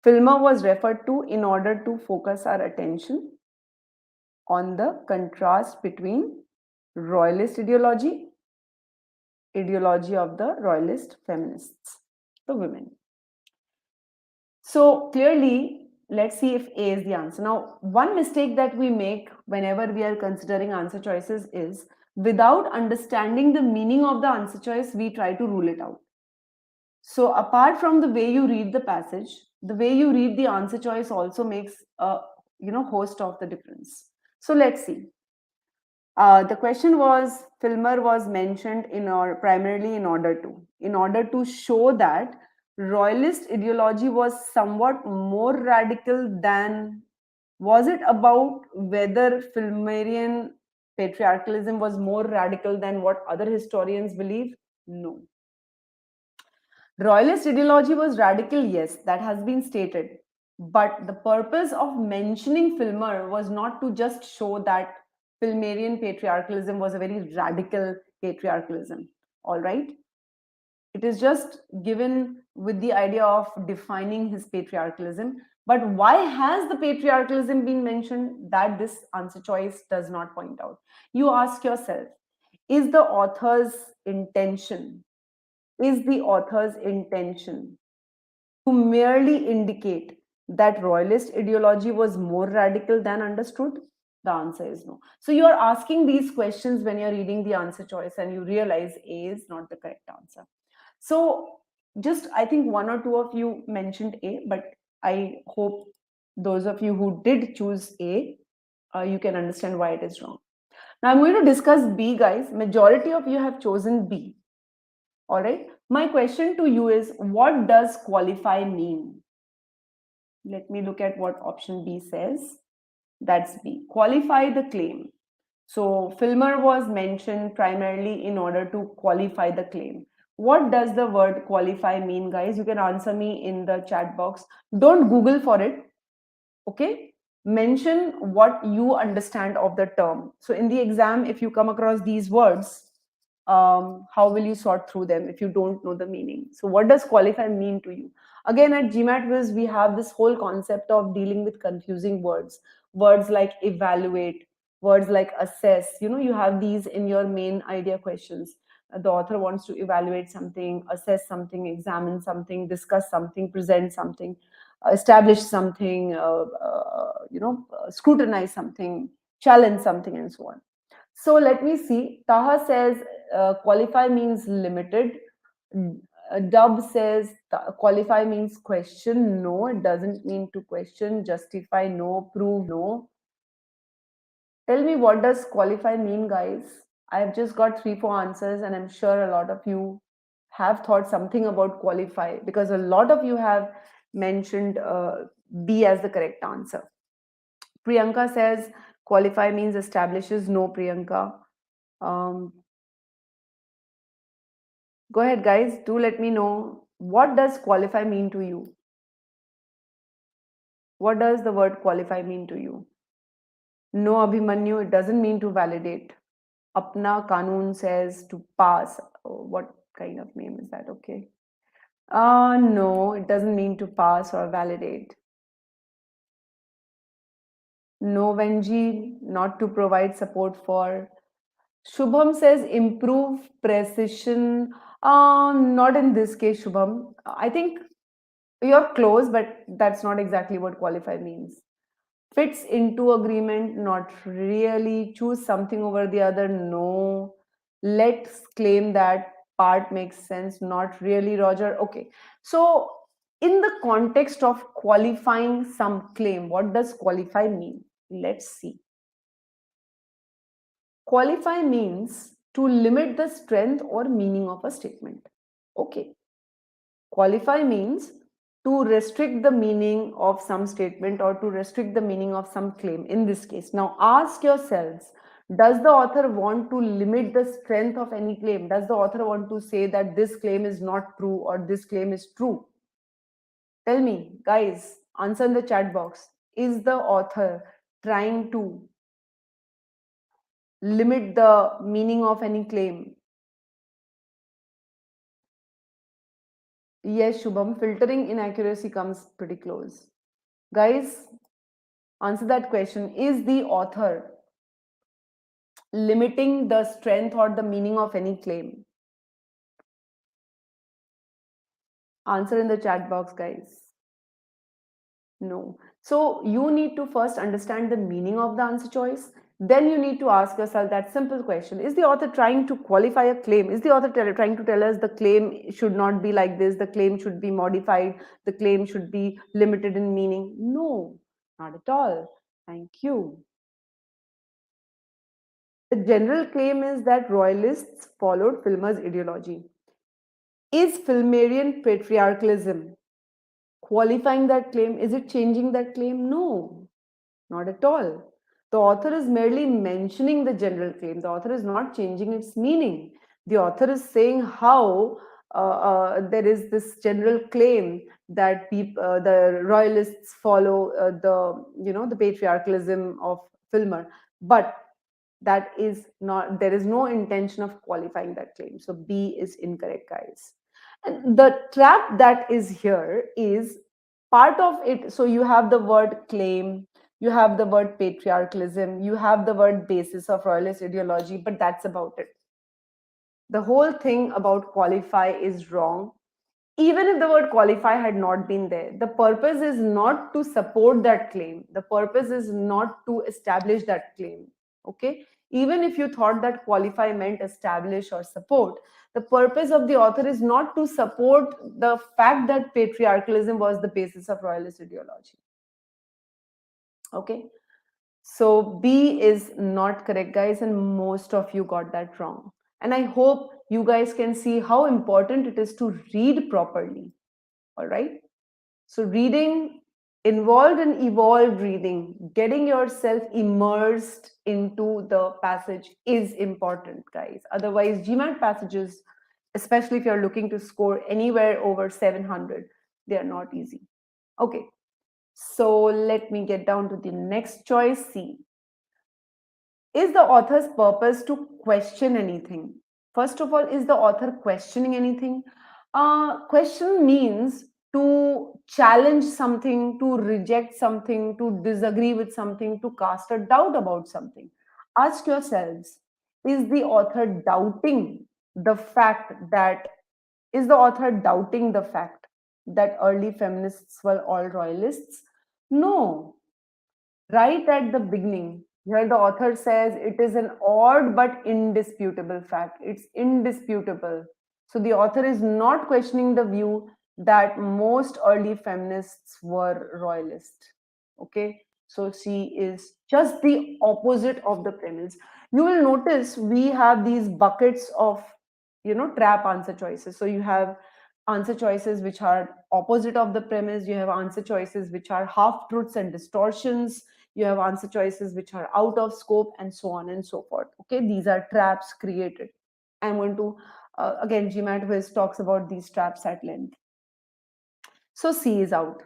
Filmer was referred to in order to focus our attention on the contrast between royalist ideology of the royalist feminists, the women. So clearly, let's see if A is the answer. Now, one mistake that we make whenever we are considering answer choices is without understanding the meaning of the answer choice, we try to rule it out. So apart from the way you read the passage, the way you read the answer choice also makes a host of the difference. So let's see. The question was, Filmer was mentioned primarily in order to show that royalist ideology was somewhat more radical than, was it about whether Filmerian patriarchalism was more radical than what other historians believe? No. Royalist ideology was radical, yes, that has been stated. But the purpose of mentioning Filmer was not to just show that Filmarian patriarchalism was a very radical patriarchalism. All right. It is just given with the idea of defining his patriarchalism. But why has the patriarchalism been mentioned? That this answer choice does not point out. You ask yourself, is the author's intention, is the author's intention to merely indicate that royalist ideology was more radical than understood? The answer is no. So you are asking these questions when you're reading the answer choice and you realize A is not the correct answer. So just I think one or two of you mentioned A, but I hope those of you who did choose A, you can understand why it is wrong. Now I'm going to discuss B, guys. Majority of you have chosen B. All right. My question to you is, what does qualify mean? Let me look at what option B says. That's B. Qualify the claim. So Filmer was mentioned primarily in order to qualify the claim. What does the word qualify mean, guys? You can answer me in the chat box. Don't Google for it. Okay? Mention what you understand of the term. So in the exam, if you come across these words, how will you sort through them if you don't know the meaning? So what does qualify mean to you? Again, at GMATWhiz, we have this whole concept of dealing with confusing words. Words like evaluate, words like assess. You know, you have these in your main idea questions. The author wants to evaluate something, assess something, examine something, discuss something, present something, establish something, scrutinize something, challenge something, and so on. So let me see. Taha says qualify means limited. Dub says qualify means question. No, it doesn't mean to question. Justify, no. Prove, no. Tell me, what does qualify mean, guys? I've just got 3, 4 answers, and I'm sure a lot of you have thought something about qualify, because a lot of you have mentioned B as the correct answer. Priyanka says qualify means establishes. No, Priyanka. Go ahead, guys. Do let me know, what does qualify mean to you? What does the word qualify mean to you? No, Abhimanyu, it doesn't mean to validate. Apna Kanun says to pass. Oh, what kind of name is that? Okay. No, it doesn't mean to pass or validate. No, Venji, not to provide support for. Shubham says improve precision. Not in this case, Shubham. I think you're close, but that's not exactly what qualify means. Fits into agreement, not really. Choose something over the other, no. Let's claim that part makes sense, not really, Roger. Okay. So, in the context of qualifying some claim, what does qualify mean? Let's see. Qualify means to limit the strength or meaning of a statement. Okay. Qualify means to restrict the meaning of some statement or to restrict the meaning of some claim in this case. Now ask yourselves, does the author want to limit the strength of any claim? Does the author want to say that this claim is not true or this claim is true? Tell me, guys, answer in the chat box. Is the author trying to limit the meaning of any claim? Yes, Shubham, filtering inaccuracy comes pretty close. Guys, answer that question. Is the author limiting the strength or the meaning of any claim? Answer in the chat box, guys. No. So you need to first understand the meaning of the answer choice. Then you need to ask yourself that simple question. Is the author trying to qualify a claim? Is the author trying to tell us the claim should not be like this, the claim should be modified, the claim should be limited in meaning? No, not at all. Thank you. The general claim is that royalists followed Filmer's ideology. Is Filmarian patriarchalism qualifying that claim? Is it changing that claim? No, not at all. The author is merely mentioning the general claim. The author is not changing its meaning. The author is saying how there is this general claim that the royalists follow the patriarchalism of Filmer, but that is not, there is no intention of qualifying that claim. So B is incorrect, guys. And the trap that is here is part of it. So you have the word claim, you have the word patriarchalism, you have the word basis of royalist ideology, but that's about it. The whole thing about qualify is wrong. Even if the word qualify had not been there, the purpose is not to support that claim. The purpose is not to establish that claim. Okay? Even if you thought that qualify meant establish or support, the purpose of the author is not to support the fact that patriarchalism was the basis of royalist ideology. Okay? So B is not correct, guys, and most of you got that wrong. And I hope you guys can see how important it is to read properly. All right? So reading, involved and evolved reading, getting yourself immersed into the passage is important, guys. Otherwise, GMAT passages, especially if you're looking to score anywhere over 700, they are not easy. Okay, so let me get down to the next choice, C. Is the author's purpose to question anything? First of all, is the author questioning anything? Question means to challenge something, to reject something, to disagree with something, to cast a doubt about something. Ask yourselves, is the author doubting the fact that, is the author doubting the fact that early feminists were all royalists? No. Right at the beginning, here the author says it is an odd but indisputable fact. It's indisputable. So the author is not questioning the view that most early feminists were royalist. Okay, so she is just the opposite of the premise. You will notice we have these buckets of trap answer choices. So you have answer choices which are opposite of the premise, you have answer choices which are half truths and distortions, you have answer choices which are out of scope, and so on and so forth. Okay, these are traps created. I'm going to again, GMATWhiz talks about these traps at length. So C is out.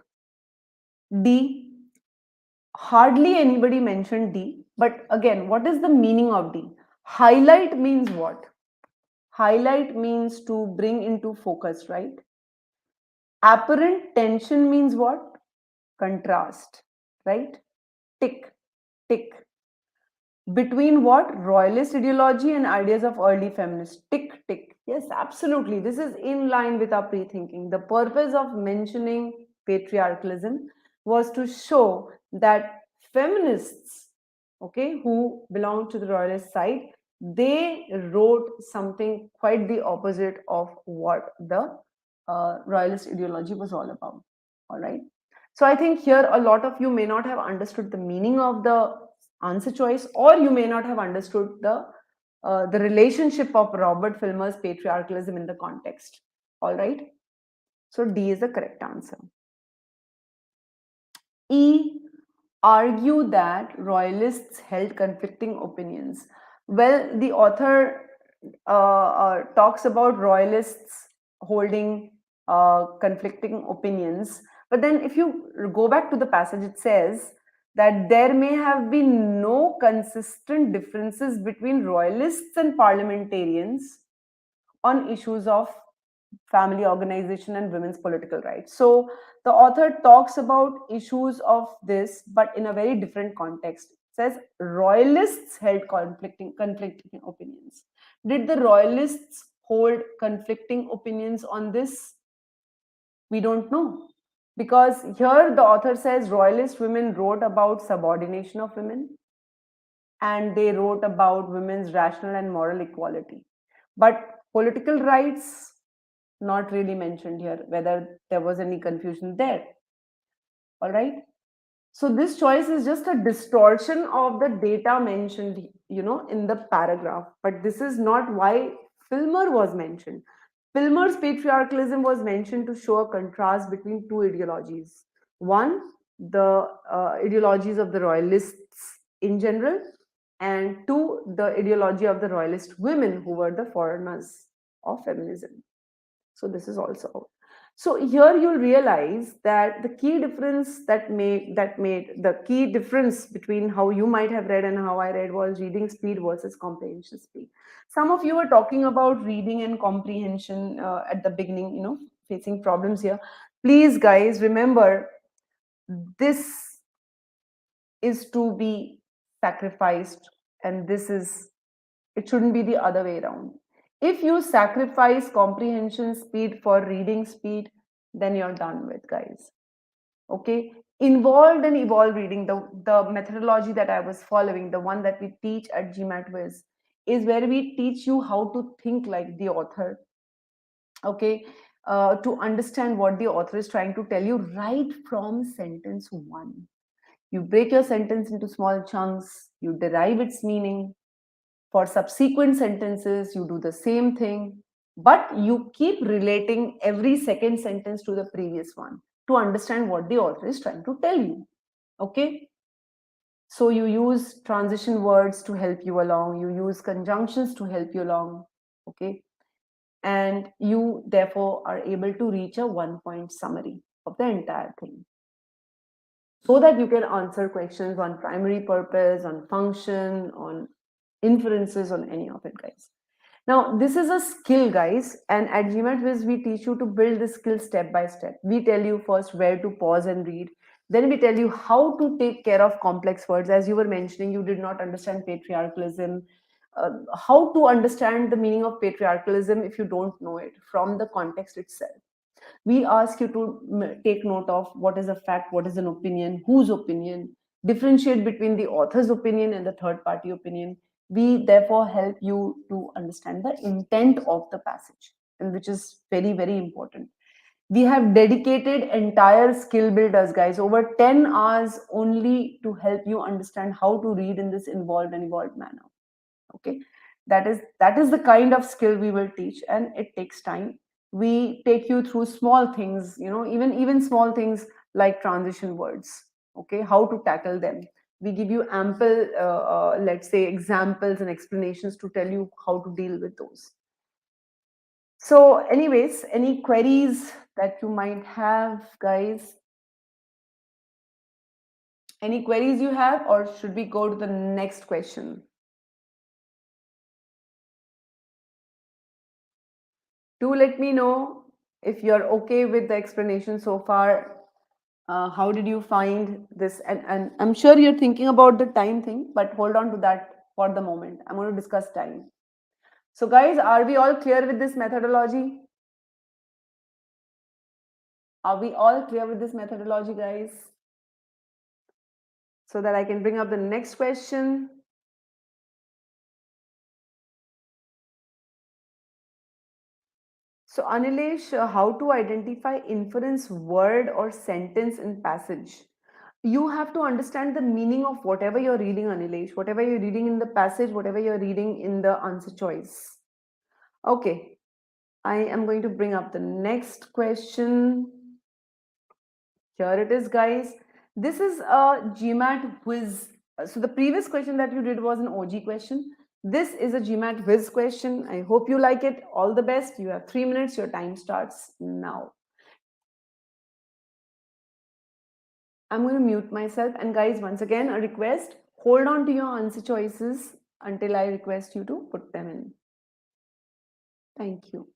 D, hardly anybody mentioned D, but again, what is the meaning of D? Highlight means what? Highlight means to bring into focus, right? Apparent tension means what? Contrast, right? Tick, tick. Between what? Royalist ideology and ideas of early feminists. Tick, tick. Yes, absolutely. This is in line with our pre-thinking. The purpose of mentioning patriarchalism was to show that feminists, okay, who belong to the royalist side, they wrote something quite the opposite of what the royalist ideology was all about. All right. So I think here a lot of you may not have understood the meaning of the answer choice, or you may not have understood the relationship of Robert Filmer's patriarchalism in the context. All right. So D is the correct answer. E, argue that royalists held conflicting opinions. Well, the author talks about royalists holding conflicting opinions, but then if you go back to the passage, it says that there may have been no consistent differences between royalists and parliamentarians on issues of family organization and women's political rights. So the author talks about issues of this, but in a very different context. It says royalists held conflicting opinions. Did the royalists hold conflicting opinions on this? We don't know. Because here the author says royalist women wrote about subordination of women, and they wrote about women's rational and moral equality. But political rights, not really mentioned here, whether there was any confusion there. All right. So this choice is just a distortion of the data mentioned, in the paragraph. But this is not why Filmer was mentioned. Filmer's patriarchalism was mentioned to show a contrast between two ideologies. One, the ideologies of the royalists in general, and two, the ideology of the royalist women who were the foreigners of feminism. So this is also out. So here you'll realize that the key difference that made the key difference between how you might have read and how I read was reading speed versus comprehension speed. Some of you were talking about reading and comprehension at the beginning, facing problems here. Please, guys, remember, this is to be sacrificed, and it shouldn't be the other way around. If you sacrifice comprehension speed for reading speed, then you're done with, guys. Okay? Involved and evolved reading, the methodology that I was following, the one that we teach at GMATWhiz, is where we teach you how to think like the author. Okay? To understand what the author is trying to tell you right from sentence one. You break your sentence into small chunks, you derive its meaning. For subsequent sentences, you do the same thing, but you keep relating every second sentence to the previous one to understand what the author is trying to tell you. Okay? So you use transition words to help you along, you use conjunctions to help you along. Okay? And you therefore are able to reach a 1 point summary of the entire thing, so that you can answer questions on primary purpose, on function, on inferences, on any of it, guys. Now, this is a skill, guys, and at GMATWhiz, we teach you to build the skill step by step. We tell you first where to pause and read. Then we tell you how to take care of complex words. As you were mentioning, you did not understand patriarchalism. How to understand the meaning of patriarchalism if you don't know it from the context itself. We ask you to take note of what is a fact, what is an opinion, whose opinion, differentiate between the author's opinion and the third party opinion. We therefore help you to understand the intent of the passage, and which is very, very important. We have dedicated entire skill builders, guys, over 10 hours only to help you understand how to read in this involved and evolved manner. Okay, that is the kind of skill we will teach, and it takes time. We take you through small things, even small things like transition words. Okay, how to tackle them. We give you ample let's say examples and explanations to tell you how to deal with those. So anyways, any queries that you might have, guys? Any queries you have, or should we go to the next question? Do let me know if you're okay with the explanation so far. How did you find this? And I'm sure you're thinking about the time thing, but hold on to that for the moment. I'm going to discuss time. So, guys, are we all clear with this methodology? Are we all clear with this methodology, guys? So that I can bring up the next question. So, Anilesh, how to identify inference word or sentence in passage? You have to understand the meaning of whatever you're reading, Anilesh, whatever you're reading in the passage, whatever you're reading in the answer choice. Okay, I am going to bring up the next question. Here it is, guys. This is a GMAT whiz. So the previous question that you did was an OG question. This is a GMAT whiz question. I hope you like it. All the best. You have 3 minutes. Your time starts now. I'm going to mute myself. And guys, once again, a request, hold on to your answer choices until I request you to put them in. Thank you.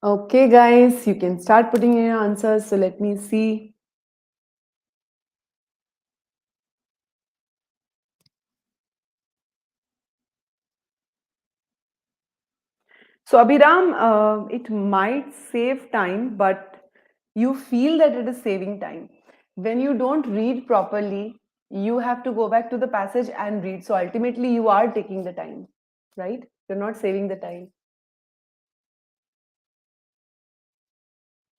Okay, guys, you can start putting in your answers. So let me see. So, Abhiram, it might save time, but you feel that it is saving time. When you don't read properly, you have to go back to the passage and read. So, ultimately, you are taking the time, right? You're not saving the time.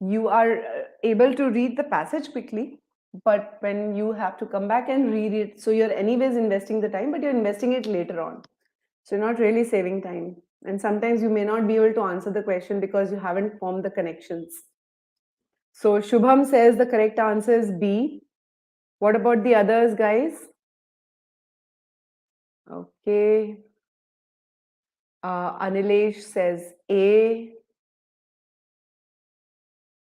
You are able to read the passage quickly, but when you have to come back and read it, so you're anyways investing the time, but you're investing it later on. So you're not really saving time. And sometimes you may not be able to answer the question because you haven't formed the connections. So Shubham says the correct answer is B. What about the others, guys? Okay. Anilesh says A.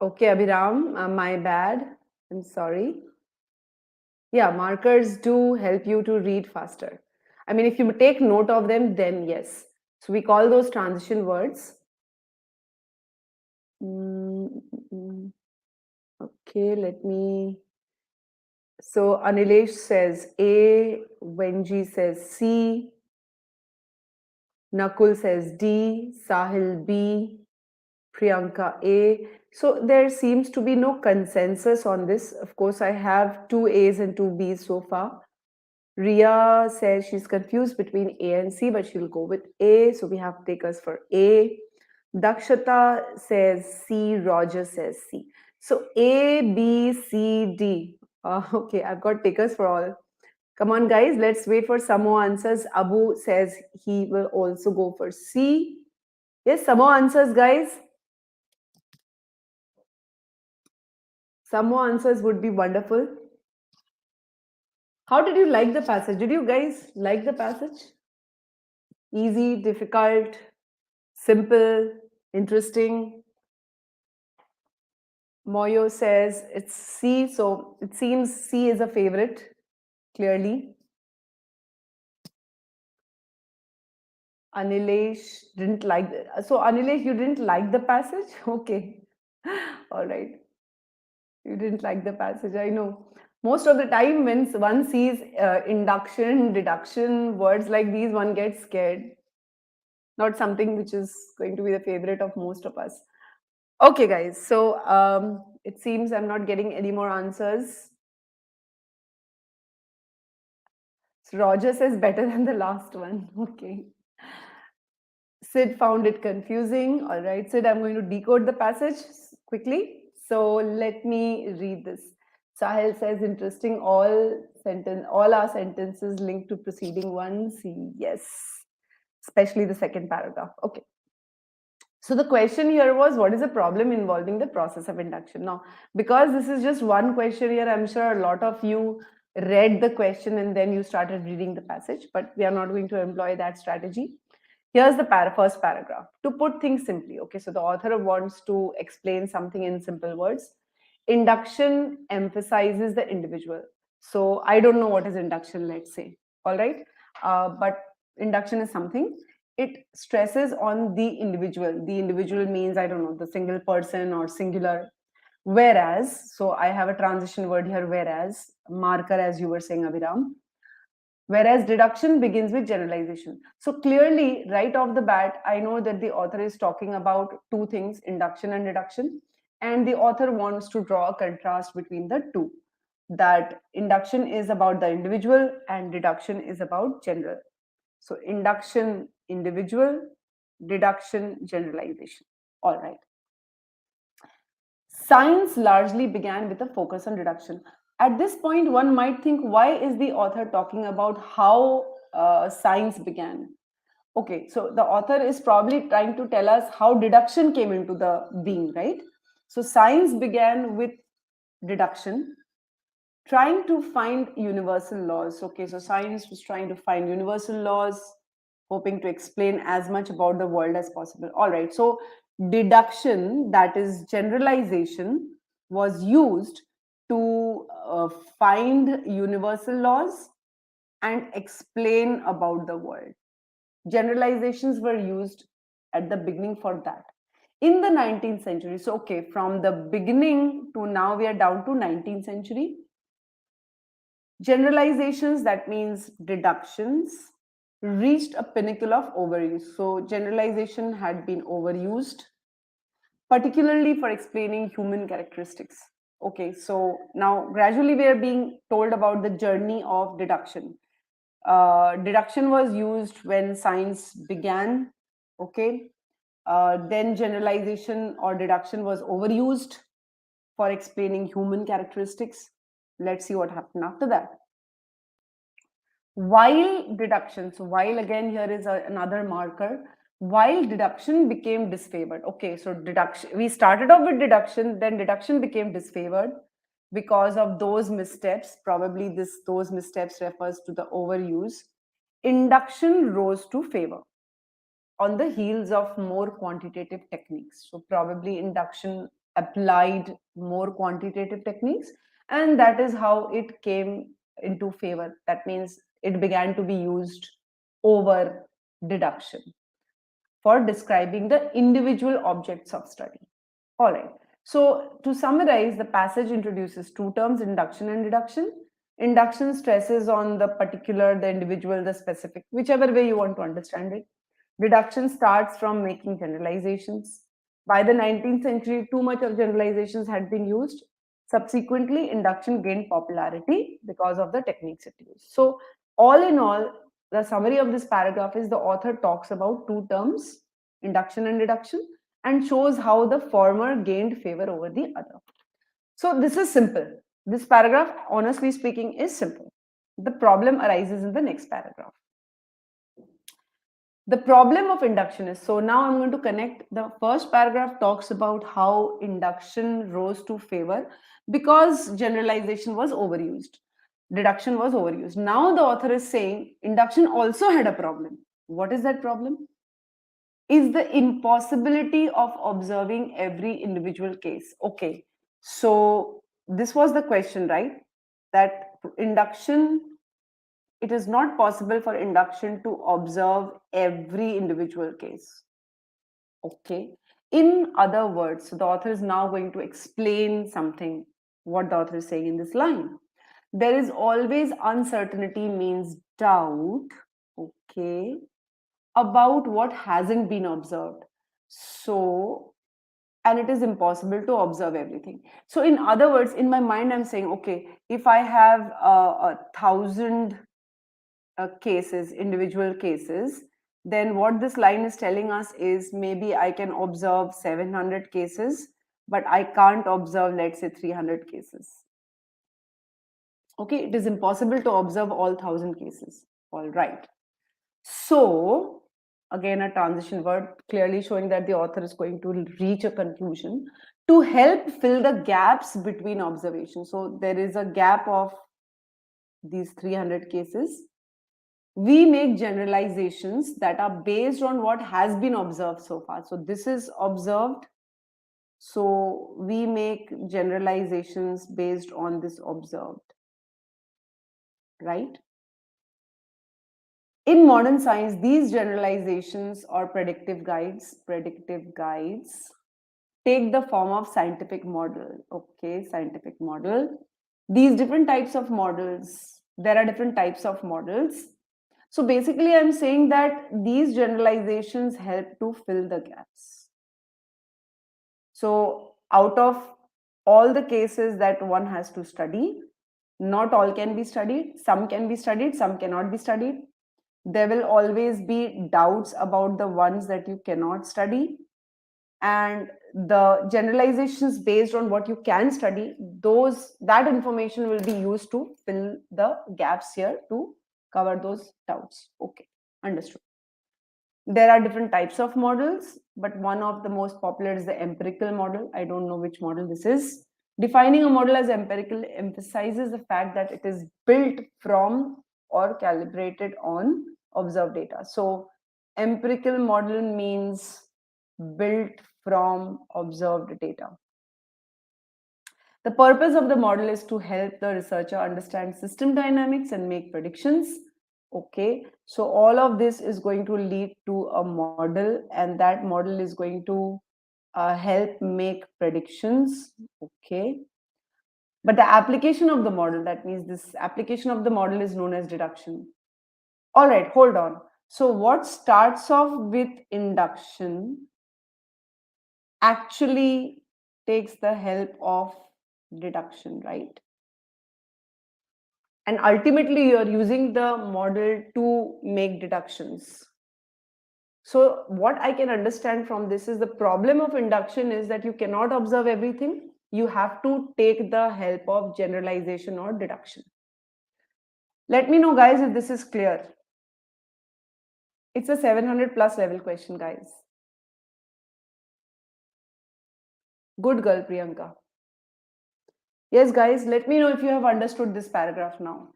Okay, Abhiram, my bad. I'm sorry. Yeah, markers do help you to read faster. I mean, if you take note of them, then yes. So we call those transition words. Mm, mm, mm. Okay, let me. So Anilesh says A, Wenji says C, Nakul says D, Sahil B, Priyanka A. So there seems to be no consensus on this. Of course, I have two A's and two B's so far. Ria says she's confused between A and C, but she'll go with A. So we have takers for A. Dakshata says C. Roger says C. So A, B, C, D. Okay, I've got takers for all. Come on, guys, let's wait for some more answers. Abu says he will also go for C. Yes, some more answers, guys. Some more answers would be wonderful. How did you like the passage? Did you guys like the passage? Easy, difficult, simple, interesting? Moyo says it's C, so it seems C is a favorite, clearly. Anilesh didn't like so Anilesh, you didn't like the passage? Okay. All right. You didn't like the passage, I know. Most of the time, when one sees induction, deduction, words like these, one gets scared. Not something which is going to be the favorite of most of us. Okay, guys. So it seems I'm not getting any more answers. So Roger says better than the last one. Okay. Sid found it confusing. All right, Sid, I'm going to decode the passage quickly. So let me read this. Sahil says, interesting. All our sentences linked to preceding ones. Yes, especially the second paragraph. Okay. So the question here was, what is the problem involving the process of induction? Now, because this is just one question here, I'm sure a lot of you read the question and then you started reading the passage, but we are not going to employ that strategy. Here's the first paragraph. To put things simply, okay, so the author wants to explain something in simple words. Induction emphasizes the individual. So I don't know what is induction, let's say. All right. But induction is something, it stresses on the individual. The individual means, I don't know, the single person or singular. Whereas, so I have a transition word here, whereas, marker, as you were saying, Abhiram. Whereas deduction begins with generalization. So clearly, right off the bat, I know that the author is talking about two things, induction and deduction. And the author wants to draw a contrast between the two. That induction is about the individual and deduction is about general. So induction, individual, deduction, generalization. All right. Science largely began with a focus on deduction. At this point, one might think, why is the author talking about how science began? Okay, so the author is probably trying to tell us how deduction came into the being, right? So science began with deduction, trying to find universal laws. Okay, so science was trying to find universal laws, hoping to explain as much about the world as possible. All right, so deduction, that is generalization, was used to find universal laws and explain about the world. Generalizations were used at the beginning for that. in the 19th century. So, okay, from the beginning to now, we are down to 19th century. Generalizations, that means deductions, reached a pinnacle of overuse. So, generalization had been overused, particularly for explaining human characteristics. Okay, so now gradually we are being told about the journey of deduction. Deduction was used when science began. Okay, then generalization or deduction was overused for explaining human characteristics. Let's see what happened after that. While deduction, so while again here is another marker, while deduction became disfavored. Okay, so deduction, we started off with deduction, then deduction became disfavored because of those missteps. Probably those missteps refers to the overuse. Induction rose to favor on the heels of more quantitative techniques. So probably induction applied more quantitative techniques, and that is how it came into favor. That means it began to be used over deduction for describing the individual objects of study. All right. So to summarize, the passage introduces two terms, induction and deduction. Induction stresses on the particular, the individual, the specific, whichever way you want to understand it. Deduction starts from making generalizations. By the 19th century, too much of generalizations had been used. Subsequently, induction gained popularity because of the techniques it used. So, all in all, the summary of this paragraph is the author talks about two terms, induction and deduction, and shows how the former gained favor over the other. So, this is simple. This paragraph, honestly speaking, is simple. The problem arises in the next paragraph. The problem of induction is, so now I'm going to connect. The first paragraph talks about how induction rose to favor because generalization was overused, deduction was overused. Now the author is saying induction also had a problem. What is that problem? Is the impossibility of observing every individual case. Okay, so this was the question, right? That induction, it is not possible for induction to observe every individual case. Okay. In other words, so the author is now going to explain something, what the author is saying in this line. There is always uncertainty, means doubt, okay, about what hasn't been observed. So, and it is impossible to observe everything. So, in other words, in my mind, I'm saying, okay, if I have 1,000 cases, individual cases, then what this line is telling us is maybe I can observe 700 cases, but I can't observe, let's say, 300 cases. Okay, it is impossible to observe all 1,000 cases. All right. So, again, a transition word clearly showing that the author is going to reach a conclusion to help fill the gaps between observations. So, there is a gap of these 300 cases. We make generalizations that are based on what has been observed so far. So this is observed. So we make generalizations based on this observed, right? In modern science, these generalizations or predictive guides take the form of scientific model. Okay, scientific model. These different types of models, there are different types of models. So basically, I'm saying that these generalizations help to fill the gaps. So out of all the cases that one has to study, not all can be studied. Some can be studied, some cannot be studied. There will always be doubts about the ones that you cannot study. And the generalizations based on what you can study, that information will be used to fill the gaps here to cover those doubts. Okay, understood. There are different types of models, but one of the most popular is the empirical model. I don't know which model this is. Defining a model as empirical emphasizes the fact that it is built from or calibrated on observed data. So empirical model means built from observed data. The purpose of the model is to help the researcher understand system dynamics and make predictions. Okay, so all of this is going to lead to a model, and that model is going to help make predictions. Okay. But the application of the model, that means this application of the model is known as deduction. All right, hold on. So what starts off with induction actually takes the help of deduction, right? And ultimately, you're using the model to make deductions. So, what I can understand from this is the problem of induction is that you cannot observe everything. You have to take the help of generalization or deduction. Let me know, guys, if this is clear. It's a 700 plus level question, guys. Good girl, Priyanka. Yes, guys, let me know if you have understood this paragraph now.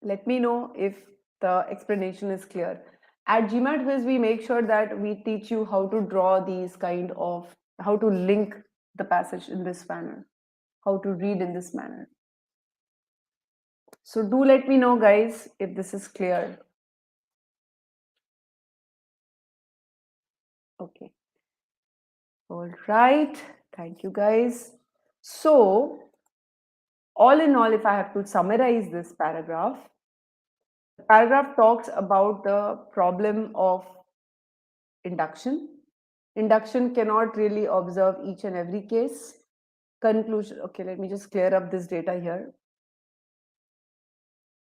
Let me know if the explanation is clear. At GMATWhiz, we make sure that we teach you how to draw these kind of, how to link the passage in this manner, how to read in this manner. So do let me know, guys, if this is clear. Okay. All right. Thank you, guys. So, all in all, if I have to summarize this paragraph, the paragraph talks about the problem of induction. Induction cannot really observe each and every case. Conclusion. Okay, let me just clear up this data here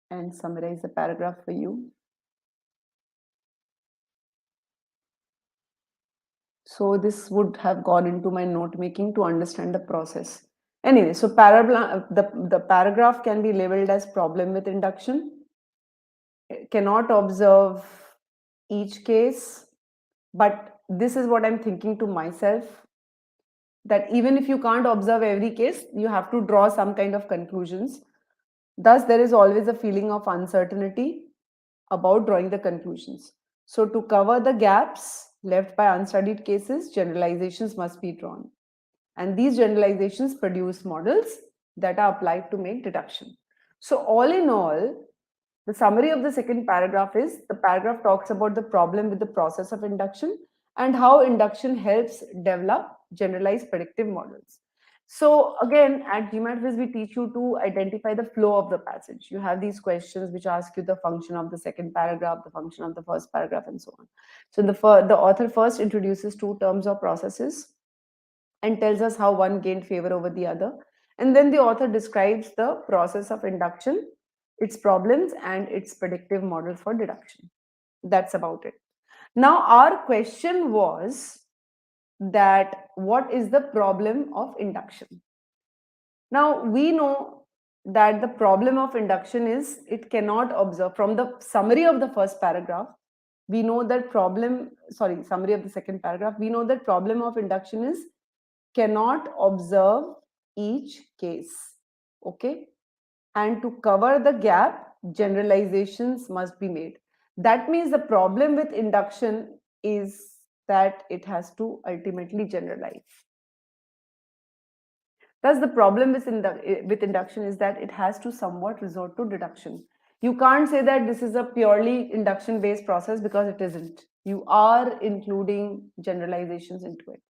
and summarize the paragraph for you. So this would have gone into my note making to understand the process. Anyway, so the paragraph can be labeled as problem with induction. It cannot observe each case, but this is what I'm thinking to myself, that even if you can't observe every case, you have to draw some kind of conclusions. Thus, there is always a feeling of uncertainty about drawing the conclusions. So, to cover the gaps left by unstudied cases, generalizations must be drawn. And these generalizations produce models that are applied to make deduction. So, all in all, the summary of the second paragraph is the paragraph talks about the problem with the process of induction and how induction helps develop generalized predictive models. So again, at GMATWhiz, we teach you to identify the flow of the passage. You have these questions which ask you the function of the second paragraph, the function of the first paragraph, and so on. So the author first introduces two terms or processes and tells us how one gained favor over the other. And then the author describes the process of induction, its problems, and its predictive model for deduction. That's about it. Now, our question was that what is the problem of induction? Now, we know that the problem of induction is it cannot observe. From the summary of the first paragraph, we know that summary of the second paragraph, we know that problem of induction is cannot observe each case. Okay. And to cover the gap, generalizations must be made. That means the problem with induction is that it has to ultimately generalize. Thus, the problem with induction is that it has to somewhat resort to deduction. You can't say that this is a purely induction-based process because it isn't. You are including generalizations into it.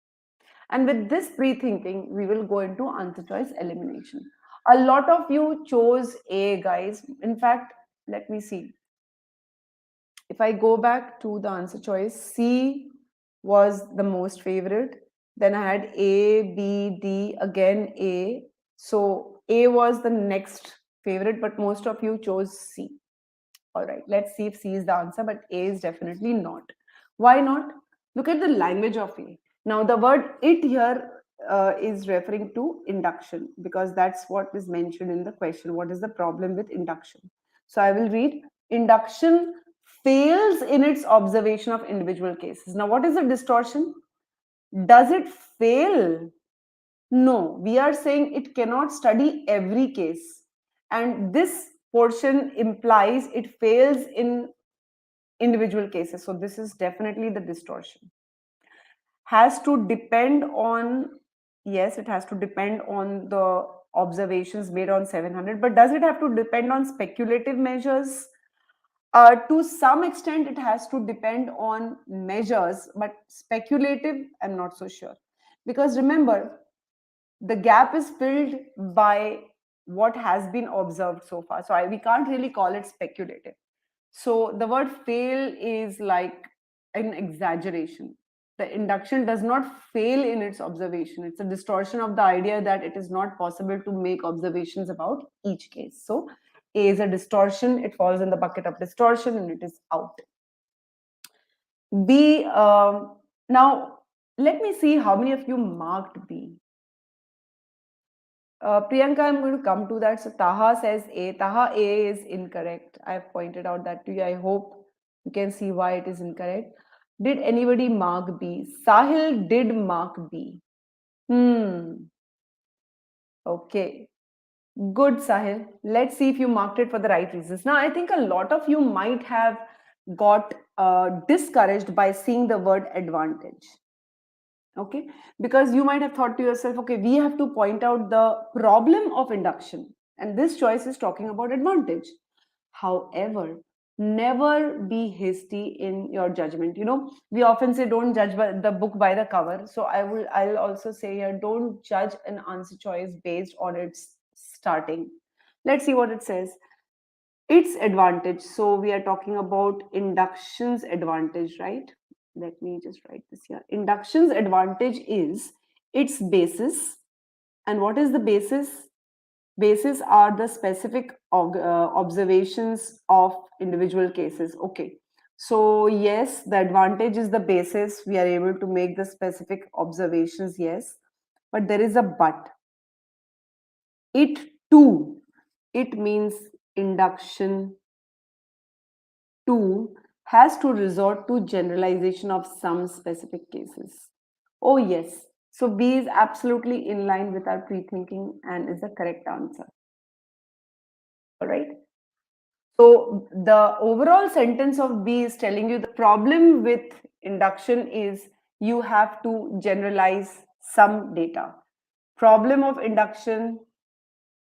And with this pre-thinking, we will go into answer choice elimination. A lot of you chose A, guys. In fact, let me see. If I go back to the answer choice, C was the most favorite. Then I had A, B, D, again A. So A was the next favorite, but most of you chose C. All right, let's see if C is the answer, but A is definitely not. Why not? Look at the language of A. Now, the word it here is referring to induction because that's what is mentioned in the question. What is the problem with induction? So I will read, induction fails in its observation of individual cases. Now, what is the distortion? Does it fail? No, we are saying it cannot study every case. And this portion implies it fails in individual cases. So this is definitely the distortion. Has to depend on, yes, it has to depend on the observations made on 700, but does it have to depend on speculative measures? To some extent, it has to depend on measures, but speculative, I'm not so sure. Because remember, the gap is filled by what has been observed so far. So we can't really call it speculative. So the word fail is like an exaggeration. The induction does not fail in its observation. It's a distortion of the idea that it is not possible to make observations about each case. So A is a distortion, it falls in the bucket of distortion and it is out. B, now let me see how many of you marked B. Priyanka, I'm going to come to that. So Taha says A. Taha A is incorrect. I've pointed out that to you. I hope you can see why it is incorrect. Did anybody mark B? Sahil did mark B. Okay. Good, Sahil. Let's see if you marked it for the right reasons. Now, I think a lot of you might have got discouraged by seeing the word advantage. Okay, because you might have thought to yourself, okay, we have to point out the problem of induction, and this choice is talking about advantage. However, never be hasty in your judgment. You know, we often say don't judge by the book by the cover. So I'll also say here, don't judge an answer choice based on its starting. Let's see what it says. Its advantage. So we are talking about induction's advantage, right? Let me just write this here. Induction's advantage is its basis. And what is the basis? Basis are the specific observations of individual cases. Okay. So yes, the advantage is the basis. We are able to make the specific observations, yes. But there is a but. It too, it means induction too has to resort to generalization of some specific cases. Oh, yes. So B is absolutely in line with our pre-thinking and is the correct answer. All right. So the overall sentence of B is telling you the problem with induction is you have to generalize some data. Problem of induction,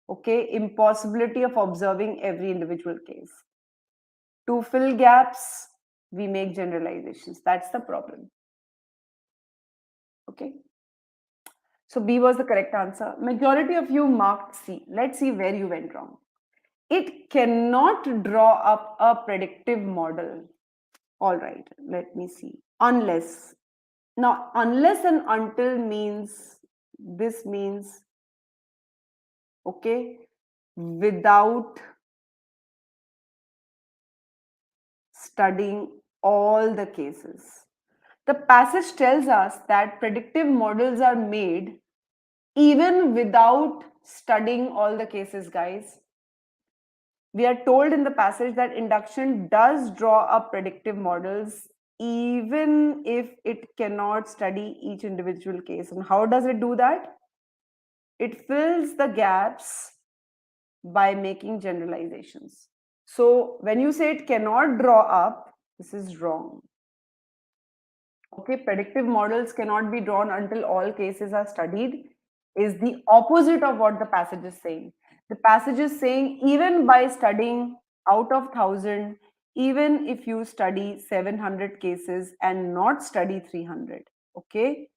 okay, impossibility of observing every individual case. To fill gaps, we make generalizations. That's the problem. Okay. So B was the correct answer. Majority of you marked C. Let's see where you went wrong. It cannot draw up a predictive model. All right, let me see. Unless. Now, unless and until means, this means, okay, without studying all the cases. The passage tells us that predictive models are made even without studying all the cases, guys. We are told in the passage that induction does draw up predictive models even if it cannot study each individual case. And how does it do that? It fills the gaps by making generalizations. So when you say it cannot draw up, this is wrong. Okay, predictive models cannot be drawn until all cases are studied is the opposite of what the passage is saying. The passage is saying even by studying out of 1,000, even if you study 700 cases and not study 300, okay,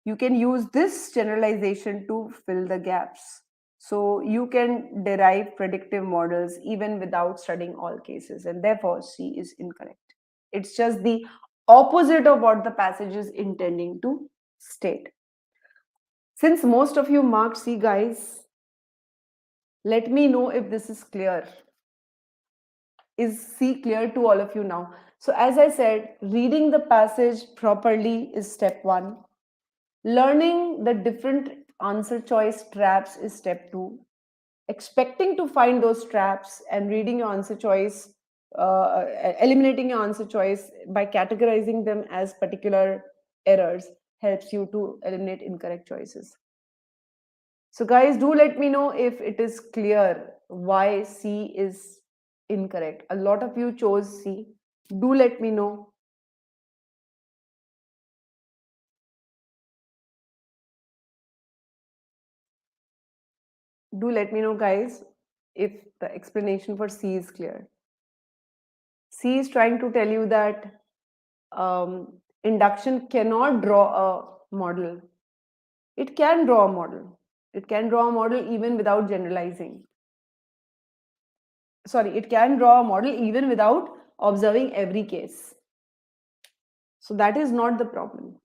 you can use this generalization to fill the gaps. So you can derive predictive models even without studying all cases, and therefore C is incorrect. It's just the opposite of what the passage is intending to state. Since most of you marked C, guys, let me know if this is clear. Is C clear to all of you now? So as I said, reading the passage properly is step one. Learning the different answer choice traps is step two. Expecting to find those traps and reading your answer choice, eliminating your answer choice by categorizing them as particular errors helps you to eliminate incorrect choices. So guys, do let me know if it is clear why C is incorrect. A lot of you chose C. Do let me know. Do let me know, guys, if the explanation for C is clear. C is trying to tell you that induction cannot draw a model. It can draw a model. It can draw a model even without generalizing. Sorry, it can draw a model even without observing every case. So that is not the problem.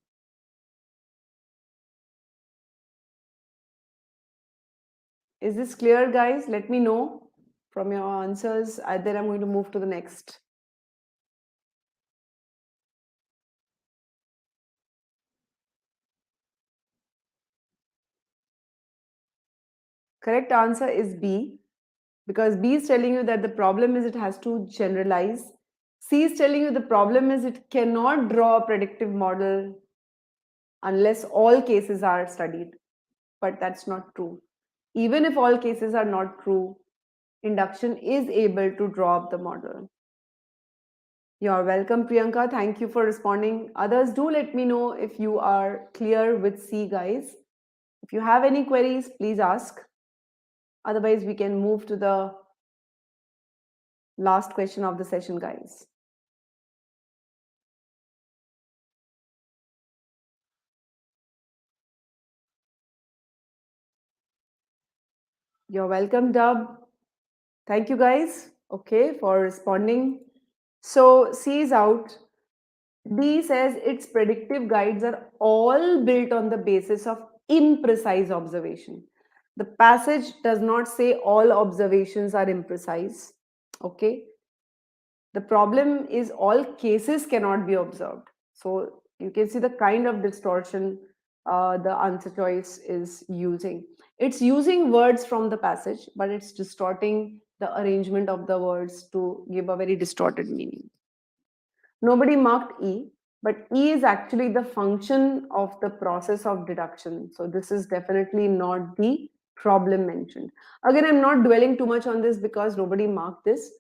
Is this clear, guys? Let me know from your answers. Then I'm going to move to the next. Correct answer is B, because B is telling you that the problem is it has to generalize. C is telling you the problem is it cannot draw a predictive model unless all cases are studied. But that's not true. Even if all cases are not true, induction is able to draw up the model. You're welcome, Priyanka. Thank you for responding. Others, do let me know if you are clear with C, guys. If you have any queries, please ask. Otherwise, we can move to the last question of the session, guys. You're welcome, Dub. Thank you, guys. Okay, for responding. So C is out. D says its predictive guides are all built on the basis of imprecise observation. The passage does not say all observations are imprecise. Okay. The problem is all cases cannot be observed. So you can see the kind of distortion the answer choice is using. It's using words from the passage, but it's distorting the arrangement of the words to give a very distorted meaning. Nobody marked E, but E is actually the function of the process of deduction. So this is definitely not the problem mentioned. Again, I'm not dwelling too much on this because nobody marked this.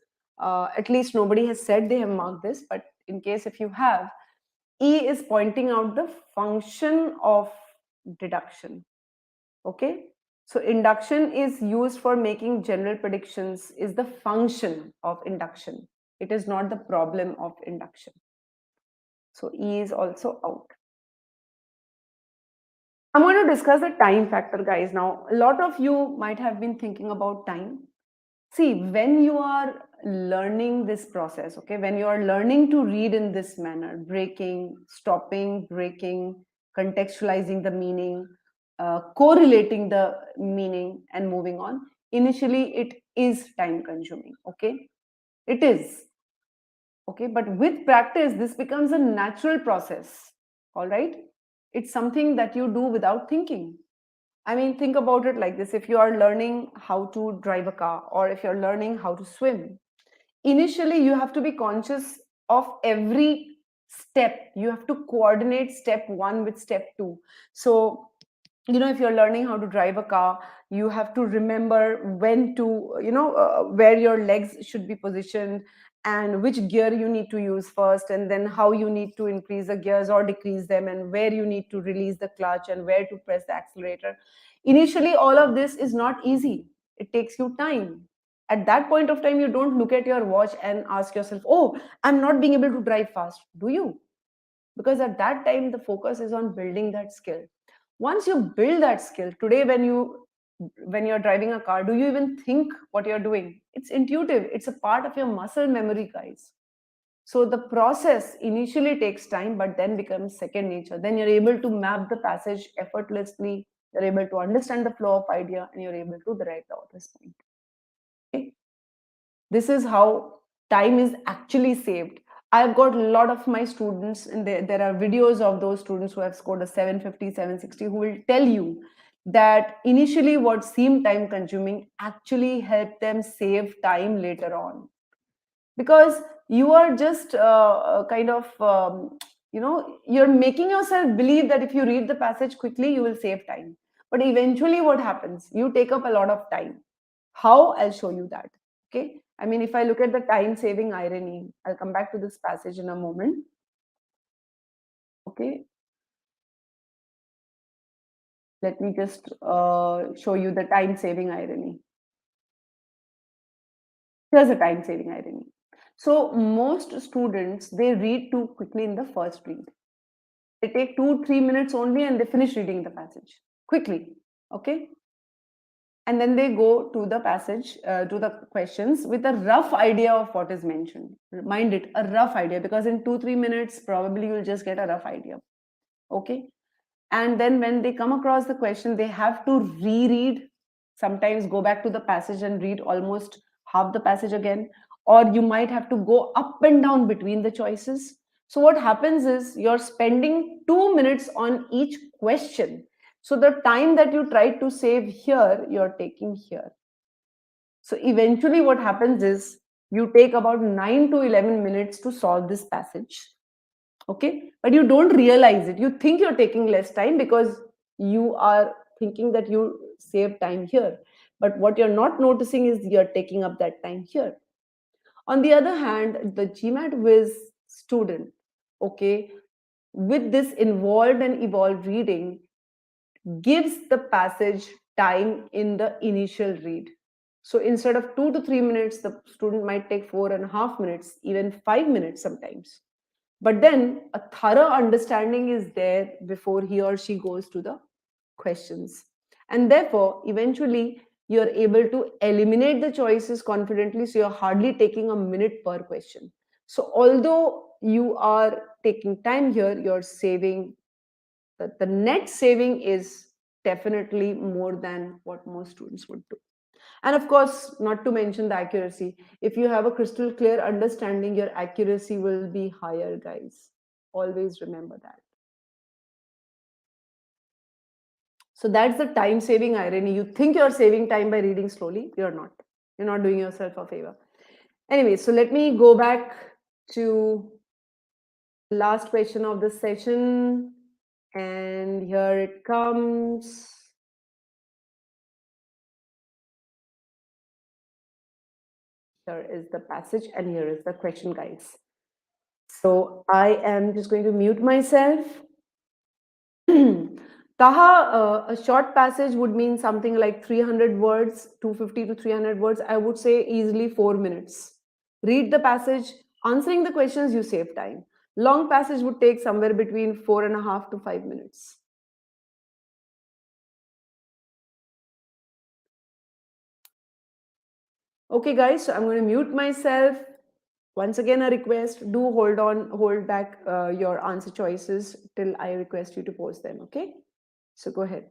At least nobody has said they have marked this, but in case if you have, E is pointing out the function of deduction. Okay. So induction is used for making general predictions, is the function of induction. It is not the problem of induction. So E is also out. I'm going to discuss the time factor, guys. Now, a lot of you might have been thinking about time. See, when you are learning this process, okay, when you are learning to read in this manner, breaking, stopping, breaking, contextualizing the meaning, correlating the meaning, and moving on, initially it is time consuming, okay? It is. Okay, but with practice this becomes a natural process. All right, it's something that you do without thinking. I mean, think about it like this: if you are learning how to drive a car, or if you're learning how to swim, initially you have to be conscious of every step. You have to coordinate step 1 with step 2. So if you're learning how to drive a car, you have to remember when to where your legs should be positioned, and which gear you need to use first, and then how you need to increase the gears or decrease them, and where you need to release the clutch and where to press the accelerator. Initially all of this is not easy. It takes you time. At that point of time, you don't look at your watch and ask yourself, oh, I'm not being able to drive fast, do you? Because at that time the focus is on building that skill. Once you build that skill, today when you're driving a car, do you even think what you're doing? It's intuitive. It's a part of your muscle memory, guys. So the process initially takes time, but then becomes second nature. Then you're able to map the passage effortlessly. You're able to understand the flow of idea, and you're able to derive the author's point. Okay? This is how time is actually saved. I've got a lot of my students, and there are videos of those students who have scored a 750, 760, who will tell you that initially what seemed time consuming actually helped them save time later on. Because you are just kind of, you're making yourself believe that if you read the passage quickly, you will save time. But eventually, what happens? You take up a lot of time. How? I'll show you that. Okay. I mean, if I look at the time saving irony, I'll come back to this passage in a moment. Okay. Let me just show you the time saving irony. Here's a time saving irony. So most students, they read too quickly in the first read. They take 2-3 minutes only and they finish reading the passage quickly. Okay. And then they go to the passage, to the questions with a rough idea of what is mentioned. Mind it, a rough idea, because in 2-3 minutes, probably you'll just get a rough idea. Okay. And then when they come across the question, they have to reread, sometimes go back to the passage and read almost half the passage again, or you might have to go up and down between the choices. So what happens is you're spending 2 minutes on each question. So the time that you try to save here, you're taking here. So eventually what happens is you take about 9 to 11 minutes to solve this passage. Okay, but you don't realize it. You think you're taking less time because you are thinking that you save time here, but what you're not noticing is you're taking up that time here. On the other hand, the GMATWhiz student, okay, with this involved and evolved reading, gives the passage time in the initial read. So instead of 2 to 3 minutes, the student might take 4.5 minutes, even 5 minutes sometimes. But then a thorough understanding is there before he or she goes to the questions. And therefore, eventually, you're able to eliminate the choices confidently. So you're hardly taking a minute per question. So although you are taking time here, you're saving, the net saving is definitely more than what most students would do. And of course, not to mention the accuracy. If you have a crystal clear understanding, your accuracy will be higher, guys. Always remember that. So that's the time saving irony. You think you're saving time by reading slowly, you're not. You're not doing yourself a favor. Anyway, so let me go back to the last question of the session. And here it comes. Here is the passage, and here is the question, guys. So I am just going to mute myself. Taha, a short passage would mean something like 300 words, 250 to 300 words. I would say easily 4 minutes. Read the passage, answering the questions, you save time. Long passage would take somewhere between 4.5 to 5 minutes. Okay, guys, so I'm going to mute myself. Once again, a request, do hold back your answer choices till I request you to post them, okay? So go ahead.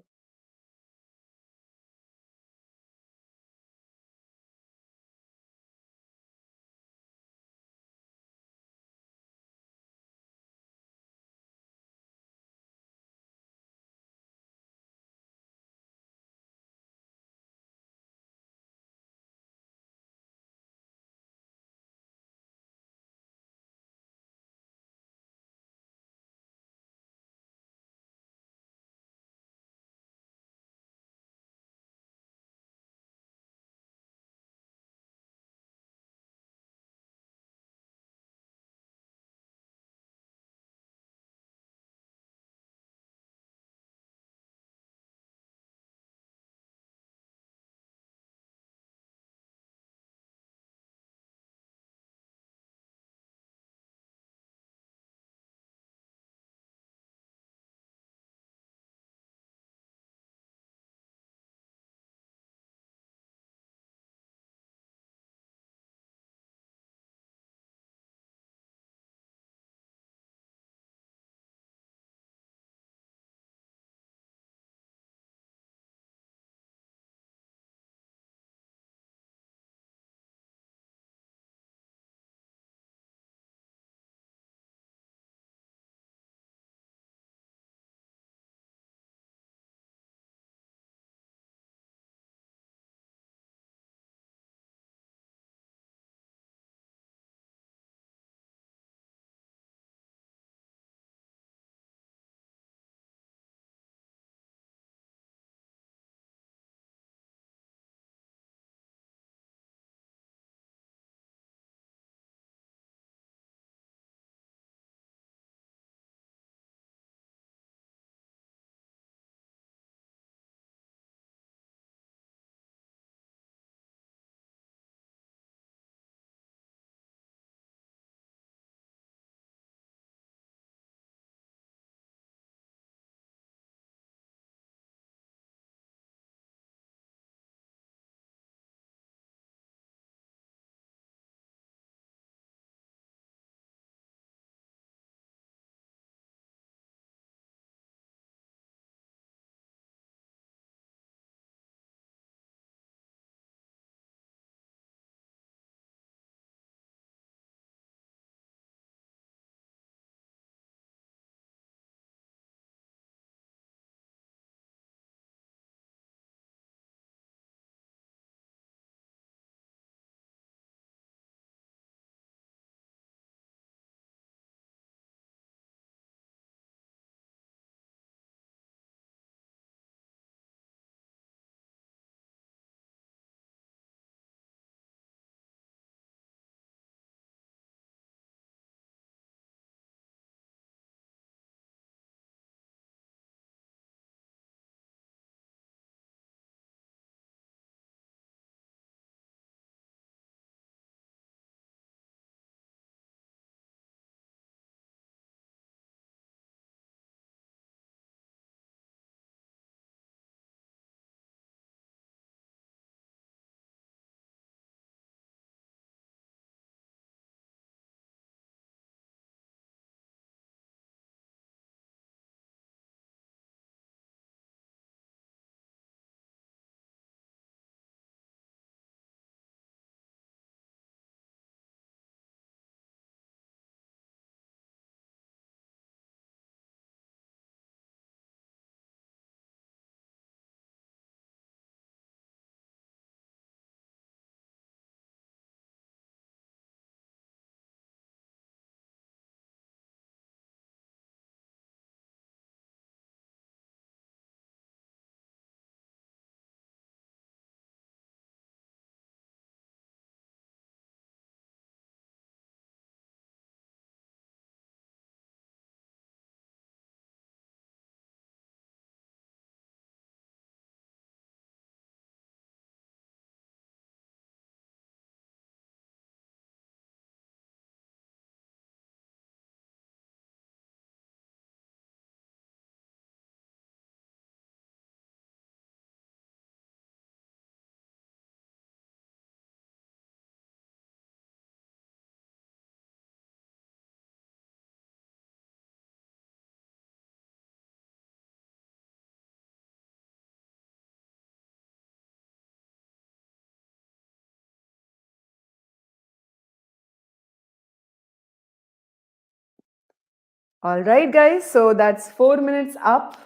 All right, guys. So that's 4 minutes up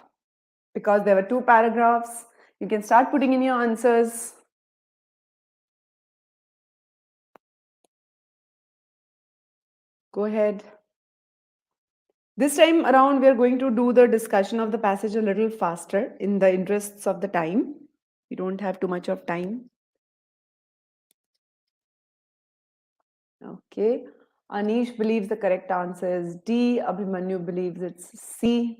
because there were 2 paragraphs. You can start putting in your answers. Go ahead. This time around, we are going to do the discussion of the passage a little faster in the interests of the time. We don't have too much of time. Okay. Anish believes the correct answer is D. Abhimanyu believes it's C.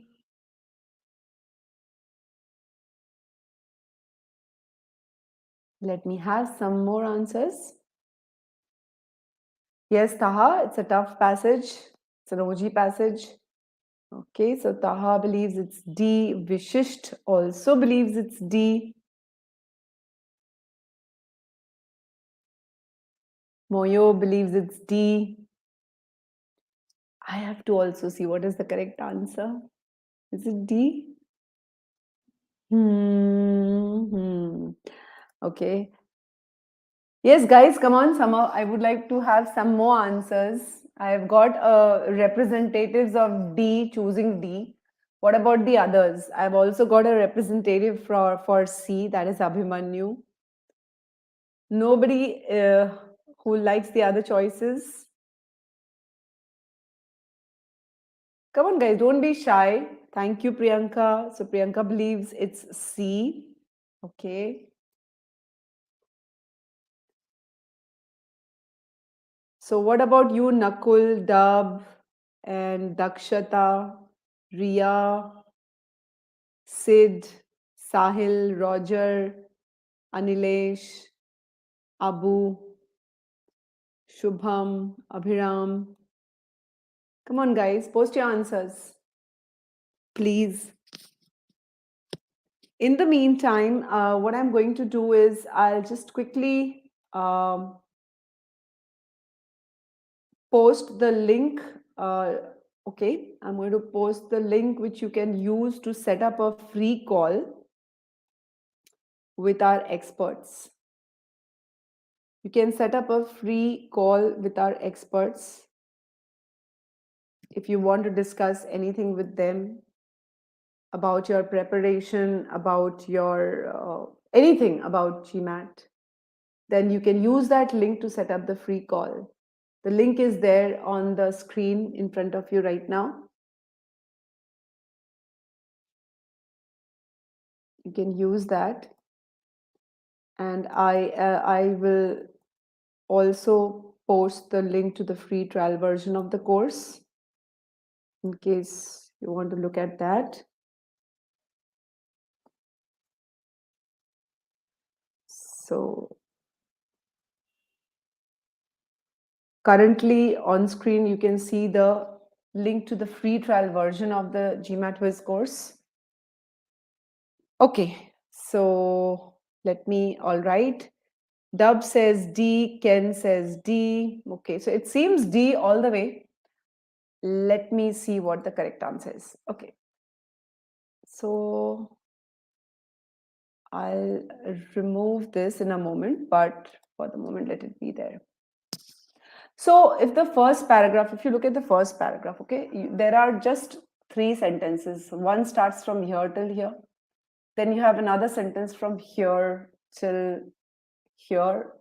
Let me have some more answers. Yes, Taha, it's a tough passage. It's an OG passage. Okay, so Taha believes it's D. Vishisht also believes it's D. Moyo believes it's D. I have to also see what is the correct answer. Is it D? Okay. Yes, guys, come on. Somehow I would like to have some more answers. I have got representatives of D choosing D. What about the others? I've also got a representative for C, that is Abhimanyu. Nobody who likes the other choices. Come on, guys, don't be shy. Thank you, Priyanka. So Priyanka believes it's C. Okay. So what about you, Nakul, Dub, and Dakshata, Riya, Sid, Sahil, Roger, Anilesh, Abu, Shubham, Abhiram? Come on, guys, post your answers, please. In the meantime, what I'm going to do is I'll just quickly post the link. Okay, I'm going to post the link which you can use to set up a free call with our experts. You can set up a free call with our experts if you want to discuss anything with them about your preparation, about your anything about GMAT. Then you can use that link to set up the free call. The link is there on the screen in front of you right now. You can use that. And I will also post the link to the free trial version of the course in case you want to look at that. So currently on screen, you can see the link to the free trial version of the GMATWhiz course. Okay, so let me, all right. Dub says D, Ken says D. Okay, so it seems D all the way. Let me see what the correct answer is. Okay, so I'll remove this in a moment, but for the moment, let it be there. So if the first paragraph, if you look at the first paragraph, okay, there are just 3 sentences. One starts from here till here. Then you have another sentence from here till here.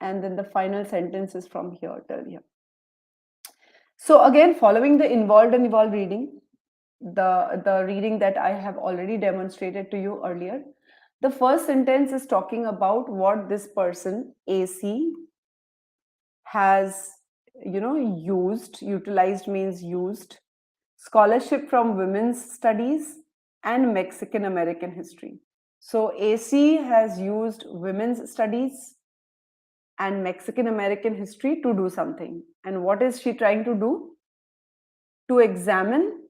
And then the final sentence is from here till here. So again, following the involved and evolved reading, the reading that I have already demonstrated to you earlier, the first sentence is talking about what this person, AC, has utilized means used, scholarship from women's studies and Mexican American history. So AC has used women's studies and Mexican American history to do something. And what is she trying to do? To examine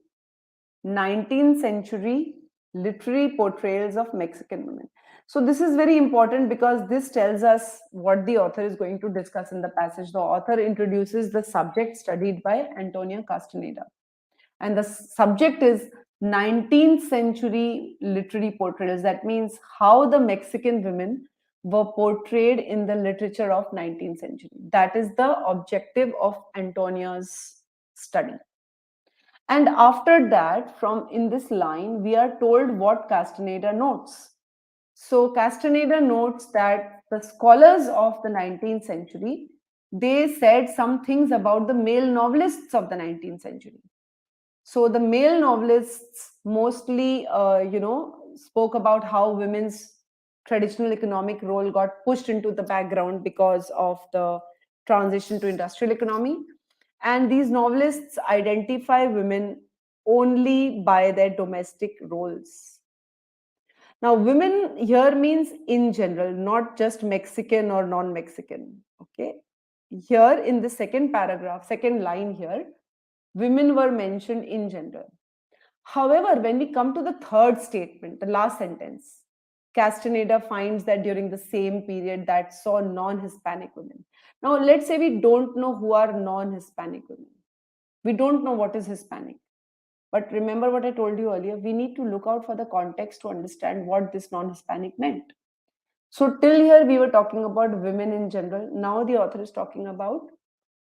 19th century literary portrayals of Mexican women. So this is very important because this tells us what the author is going to discuss in the passage. The author introduces the subject studied by Antonia Castaneda. And the subject is 19th century literary portrayals. That means how the Mexican women were portrayed in the literature of 19th century. That is the objective of Antonia's study. And after that, from in this line, we are told what Castaneda notes. So Castaneda notes that the scholars of the 19th century, they said some things about the male novelists of the 19th century. So the male novelists mostly, spoke about how women's traditional economic role got pushed into the background because of the transition to industrial economy. And these novelists identify women only by their domestic roles. Now, women here means in general, not just Mexican or non Mexican. Okay. Here in the second paragraph, second line here, women were mentioned in general. However, when we come to the third statement, the last sentence, Castaneda finds that during the same period that saw non-Hispanic women. Now, let's say we don't know who are non-Hispanic women. We don't know what is Hispanic. But remember what I told you earlier, we need to look out for the context to understand what this non-Hispanic meant. So till here we were talking about women in general. Now the author is talking about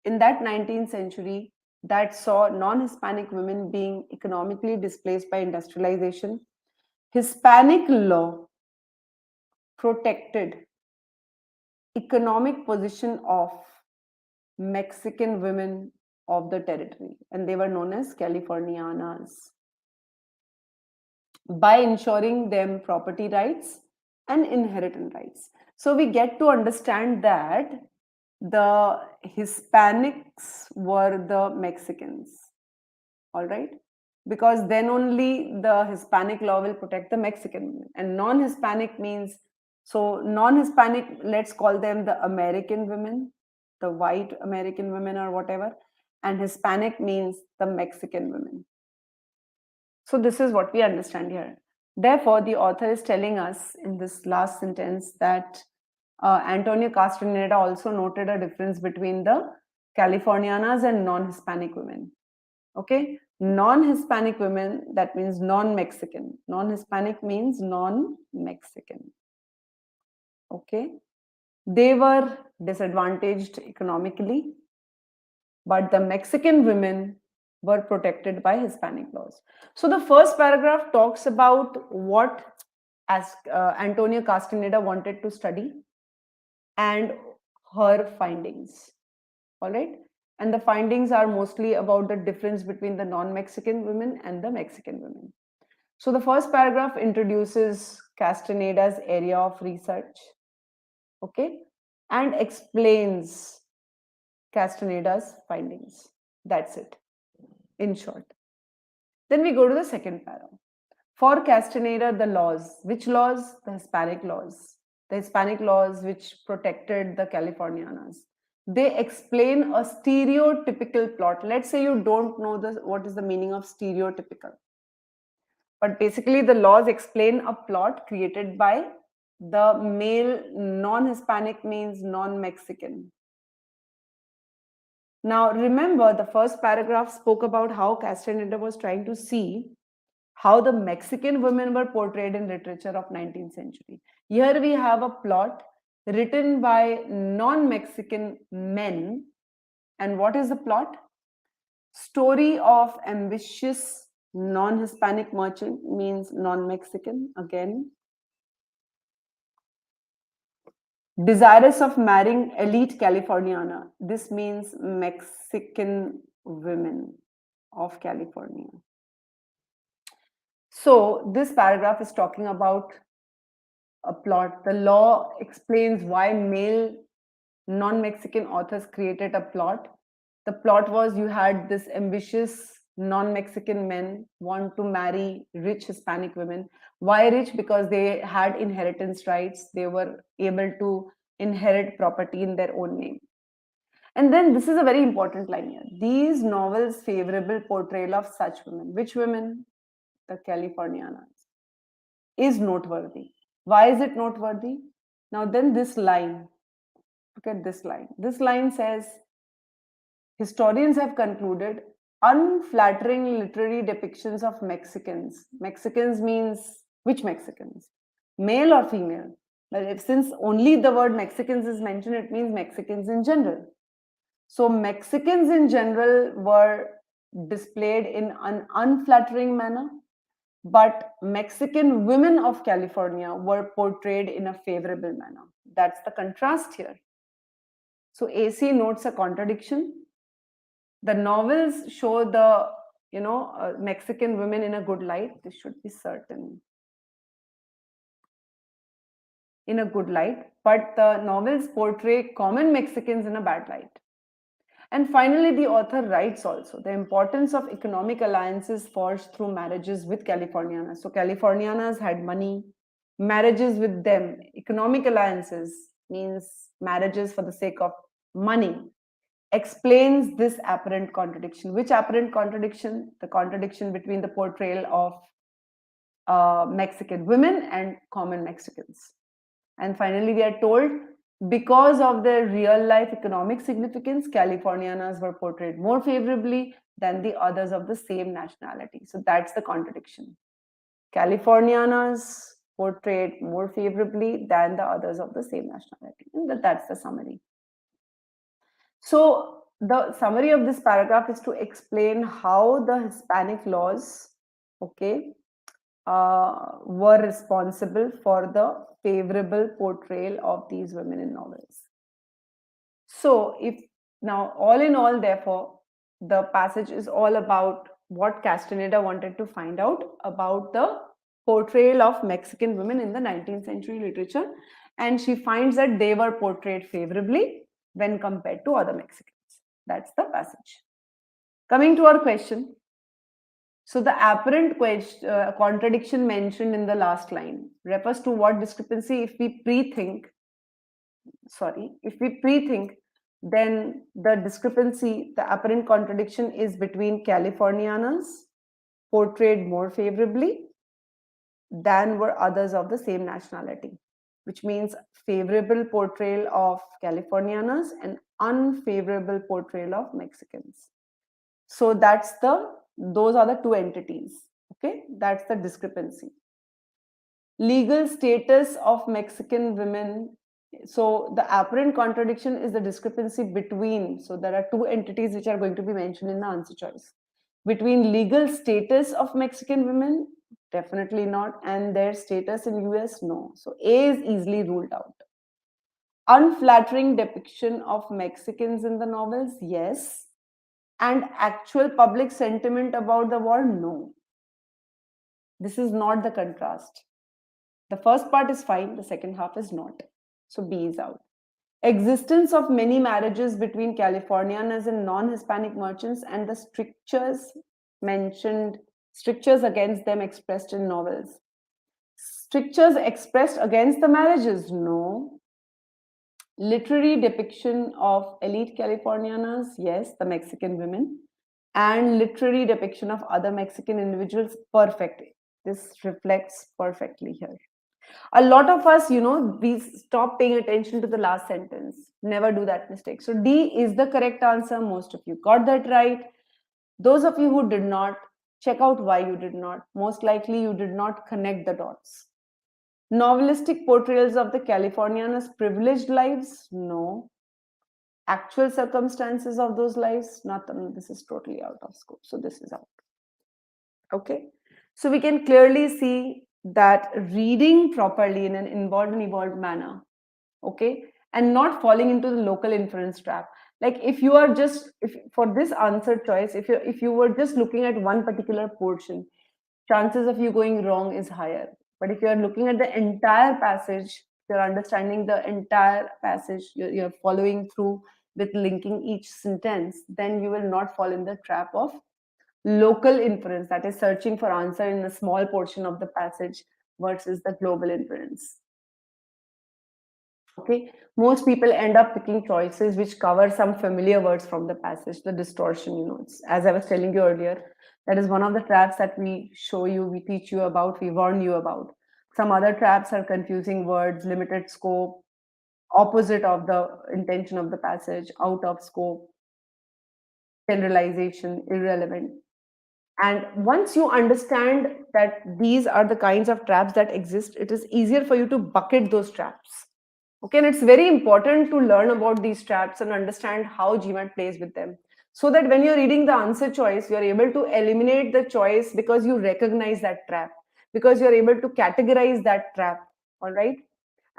in that 19th century that saw non-Hispanic women being economically displaced by industrialization. Hispanic law protected economic position of Mexican women of the territory, and they were known as Californianas, by ensuring them property rights and inheritance rights. So we get to understand that the Hispanics were the Mexicans, all right? Because then only the Hispanic law will protect the Mexican women. And non-Hispanic means, so non-Hispanic, let's call them the American women, the white American women or whatever. And Hispanic means the Mexican women. So this is what we understand here. Therefore, the author is telling us in this last sentence that Antonio Castaneda also noted a difference between the Californianas and non-Hispanic women. Okay, non-Hispanic women, that means non-Mexican. Non-Hispanic means non-Mexican. Okay, they were disadvantaged economically, but the Mexican women were protected by Hispanic laws. So the first paragraph talks about what Antonio Castaneda wanted to study and her findings. All right. And the findings are mostly about the difference between the non-Mexican women and the Mexican women. So the first paragraph introduces Castaneda's area of research, okay, and explains Castaneda's findings. That's it, in short. Then we go to the second paragraph. For Castaneda, the laws, which laws? The Hispanic laws. The Hispanic laws which protected the Californianas. They explain a stereotypical plot. Let's say you don't know what is the meaning of stereotypical. But basically, the laws explain a plot created by the male non-Hispanic means non-Mexican. Now, remember, the first paragraph spoke about how Castaneda was trying to see how the Mexican women were portrayed in literature of 19th century. Here we have a plot written by non-Mexican men. And what is the plot? Story of ambitious non-Hispanic merchant means non-Mexican again. Desirous of marrying elite Californiana. This means Mexican women of California. So this paragraph is talking about a plot. The law explains why male non-Mexican authors created a plot. The plot was you had this ambitious non-Mexican men want to marry rich Hispanic women. Why rich? Because they had inheritance rights. They were able to inherit property in their own name. And then this is a very important line here. These novels' favorable portrayal of such women. Which women? The Californianas. Is noteworthy. Why is it noteworthy? Now then this line. Look at this line. This line says, historians have concluded unflattering literary depictions of Mexicans. Mexicans means which Mexicans? Male or female? But since only the word Mexicans is mentioned, it means Mexicans in general. So Mexicans in general were displayed in an unflattering manner, but Mexican women of California were portrayed in a favorable manner. That's the contrast here. So AC notes a contradiction. The novels show the Mexican women in a good light. This should be certain. In a good light, but the novels portray common Mexicans in a bad light. And finally, the author writes also the importance of economic alliances forged through marriages with Californianas. So Californianas had money, marriages with them, economic alliances means marriages for the sake of money, explains this apparent contradiction. Which apparent contradiction? The contradiction between the portrayal of Mexican women and common Mexicans. And finally, we are told because of their real life economic significance, Californianas were portrayed more favorably than the others of the same nationality. So that's the contradiction. Californianas portrayed more favorably than the others of the same nationality. And that's the summary. So the summary of this paragraph is to explain how the Hispanic laws, were responsible for the favorable portrayal of these women in novels. So if now all in all, therefore, the passage is all about what Castaneda wanted to find out about the portrayal of Mexican women in the 19th century literature, and she finds that they were portrayed favorably when compared to other Mexicans. That's the passage. Coming to our question. So the apparent contradiction mentioned in the last line refers to what discrepancy? If we pre-think, then the discrepancy, the apparent contradiction is between Californianas portrayed more favorably than were others of the same nationality, which means favorable portrayal of Californianas and unfavorable portrayal of Mexicans. So those are the two entities. Okay, that's the discrepancy. Legal status of Mexican women. So the apparent contradiction is the discrepancy between, so there are two entities which are going to be mentioned in the answer choice. Between legal status of Mexican women, definitely not, and their status in US, no. So A is easily ruled out. Unflattering depiction of Mexicans in the novels, yes. And actual public sentiment about the war, no. This is not the contrast. The first part is fine, the second half is not. So B is out. Existence of many marriages between Californianas and non-Hispanic merchants and the strictures against them expressed in novels. Strictures expressed against the marriages, no. Literary depiction of elite Californianas, yes, the Mexican women, and literary depiction of other Mexican individuals, perfect. This reflects perfectly here. A lot of us, we stop paying attention to the last sentence. Never do that mistake. So D is the correct answer. Most of you got that right. Those of you who did not, check out why you did not. Most likely you did not connect the dots. Novelistic portrayals of the Californianas' privileged lives? No. Actual circumstances of those lives? Nothing. This is totally out of scope. So this is out. Okay. So we can clearly see that reading properly in an involved and evolved manner, okay, and not falling into the local inference trap. Like if you are just, for this answer choice, if you were just looking at one particular portion, chances of you going wrong is higher. But if you are looking at the entire passage, you're understanding the entire passage, you're following through with linking each sentence, then you will not fall in the trap of local inference, that is searching for answer in a small portion of the passage versus the global inference. Okay, most people end up picking choices which cover some familiar words from the passage, the distortion, as I was telling you earlier, that is one of the traps that we show you, we teach you about, we warn you about. Some other traps are confusing words, limited scope, opposite of the intention of the passage, out of scope, generalization, irrelevant. And once you understand that these are the kinds of traps that exist, it is easier for you to bucket those traps. Okay, and it's very important to learn about these traps and understand how GMAT plays with them. so that when you're reading the answer choice, you're able to eliminate the choice because you recognize that trap, because you're able to categorize that trap. All right.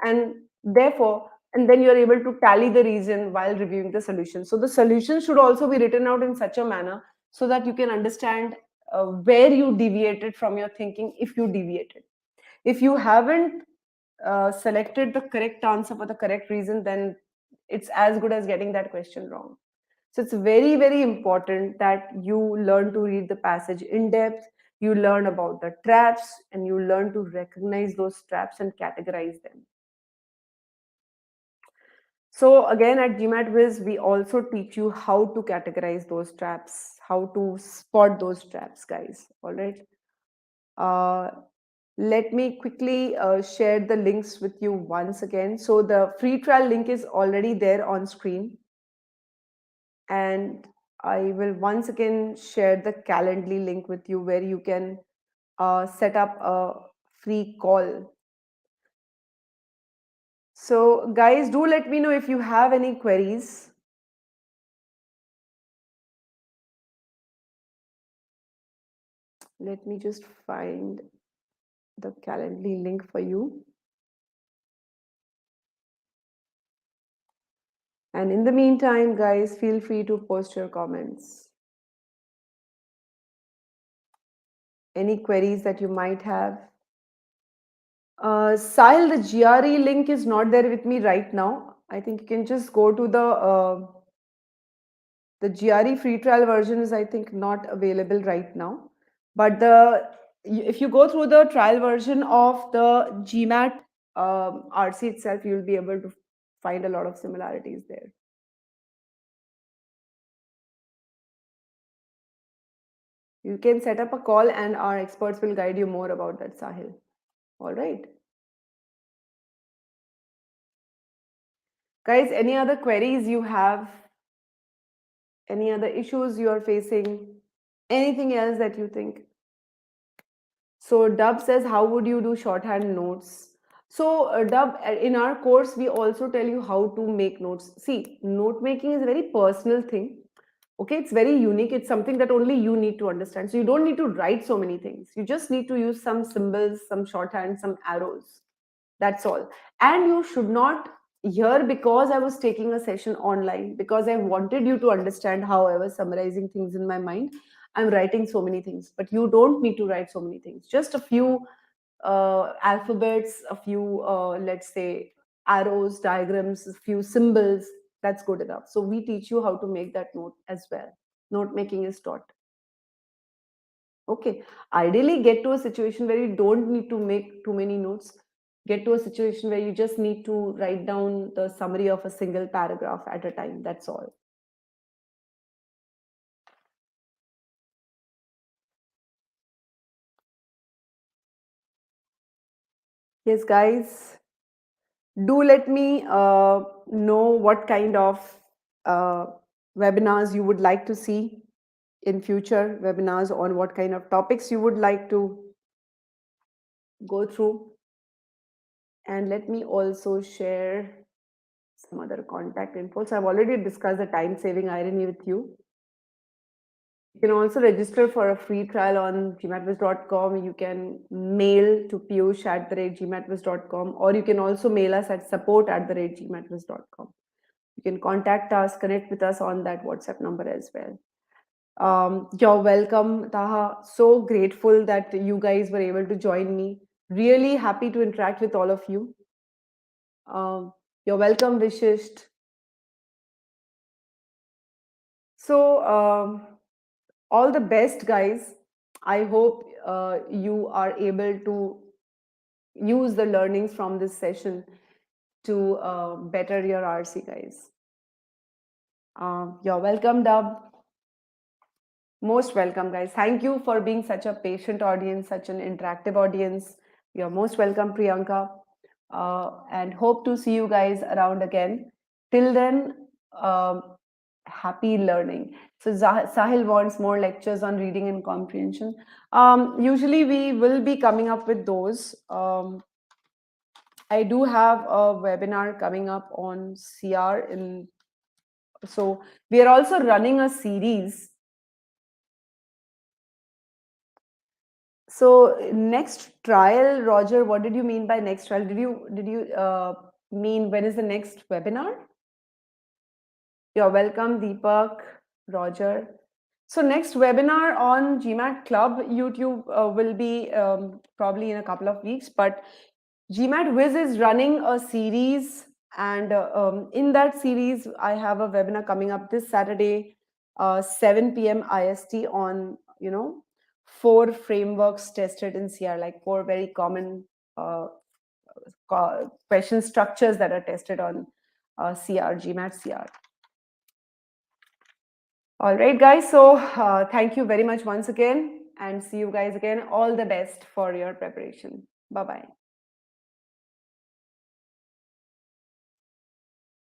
And therefore, and then you're able to tally the reason while reviewing the solution. So the solution should also be written out in such a manner so that you can understand where you deviated from your thinking, if you deviated. If you haven't selected the correct answer for the correct reason, then it's as good as getting that question wrong. So it's very, very important that you learn to read the passage in depth, you learn about the traps, and you learn to recognize those traps and categorize them. So again, at GMATWhiz, we also teach you how to categorize those traps, how to spot those traps, guys. All right. Uh, let me quickly share the links with you once again. So the free trial link is already there on screen. And I will once again share the Calendly link with you where you can set up a free call. So guys, do let me know if you have any queries. Let me just find the Calendly link for you. And in the meantime, guys, feel free to post your comments. Any queries that you might have. Sahil, the GRE link is not there with me right now. I think you can just go to the GRE free trial version is, I think, not available right now. But if you go through the trial version of the GMAT RC itself, you'll be able to find a lot of similarities there. You can set up a call and our experts will guide you more about that, Sahil. All right. Guys, any other queries you have? Any other issues you are facing? Anything else that you think? So Dub says, how would you do shorthand notes? So Dub, in our course, we also tell you how to make notes. See, note making is a very personal thing. Okay, it's very unique. It's something that only you need to understand. So you don't need to write so many things. You just need to use some symbols, some shorthand, some arrows. That's all. And you should not here, because I was taking a session online, because I wanted you to understand how I was summarizing things in my mind. I'm writing so many things, but you don't need to write so many things. Just a few alphabets, a few, let's say, arrows, diagrams, a few symbols. That's good enough. So we teach you how to make that note as well. Note making is taught. Okay. Ideally, get to a situation where you don't need to make too many notes. Get to a situation where you just need to write down the summary of a single paragraph at a time. That's all. Yes, guys, do let me know what kind of uh, webinars you would like to see in future, webinars on what kind of topics you would like to go through. And let me also share some other contact info. So I've already discussed the time-saving irony with you. You can also register for a free trial on GMATWhiz.com. You can mail to piyush@gmatwiz.com, or you can also mail us at support@gmatwiz.com. You can contact us, connect with us on that WhatsApp number as well. You're welcome, Taha. So grateful that you guys were able to join me. Really happy to interact with all of you. You're welcome, Vishisht. So, all the best, guys. I hope you are able to use the learnings from this session to better your RC, guys. You're welcome, Dub. Most welcome, guys. Thank you for being such a patient audience, such an interactive audience. You're most welcome, Priyanka. And hope to see you guys around again. Till then, happy learning. So Sahil wants more lectures on reading and comprehension. Usually we will be coming up with those. I do have a webinar coming up on CR in So we are also running a series. So next trial, Roger, what did you mean by next trial? Did you mean when is the next webinar? You're welcome, Deepak, Roger. So next webinar on GMAT Club YouTube will be probably in a couple of weeks, but GMATWhiz is running a series, and in that series, I have a webinar coming up this Saturday, 7 p.m. IST on, 4 frameworks tested in CR, like 4 very common question structures that are tested on CR, GMAT CR. All right, guys. So thank you very much once again, and see you guys again. All the best for your preparation. Bye-bye.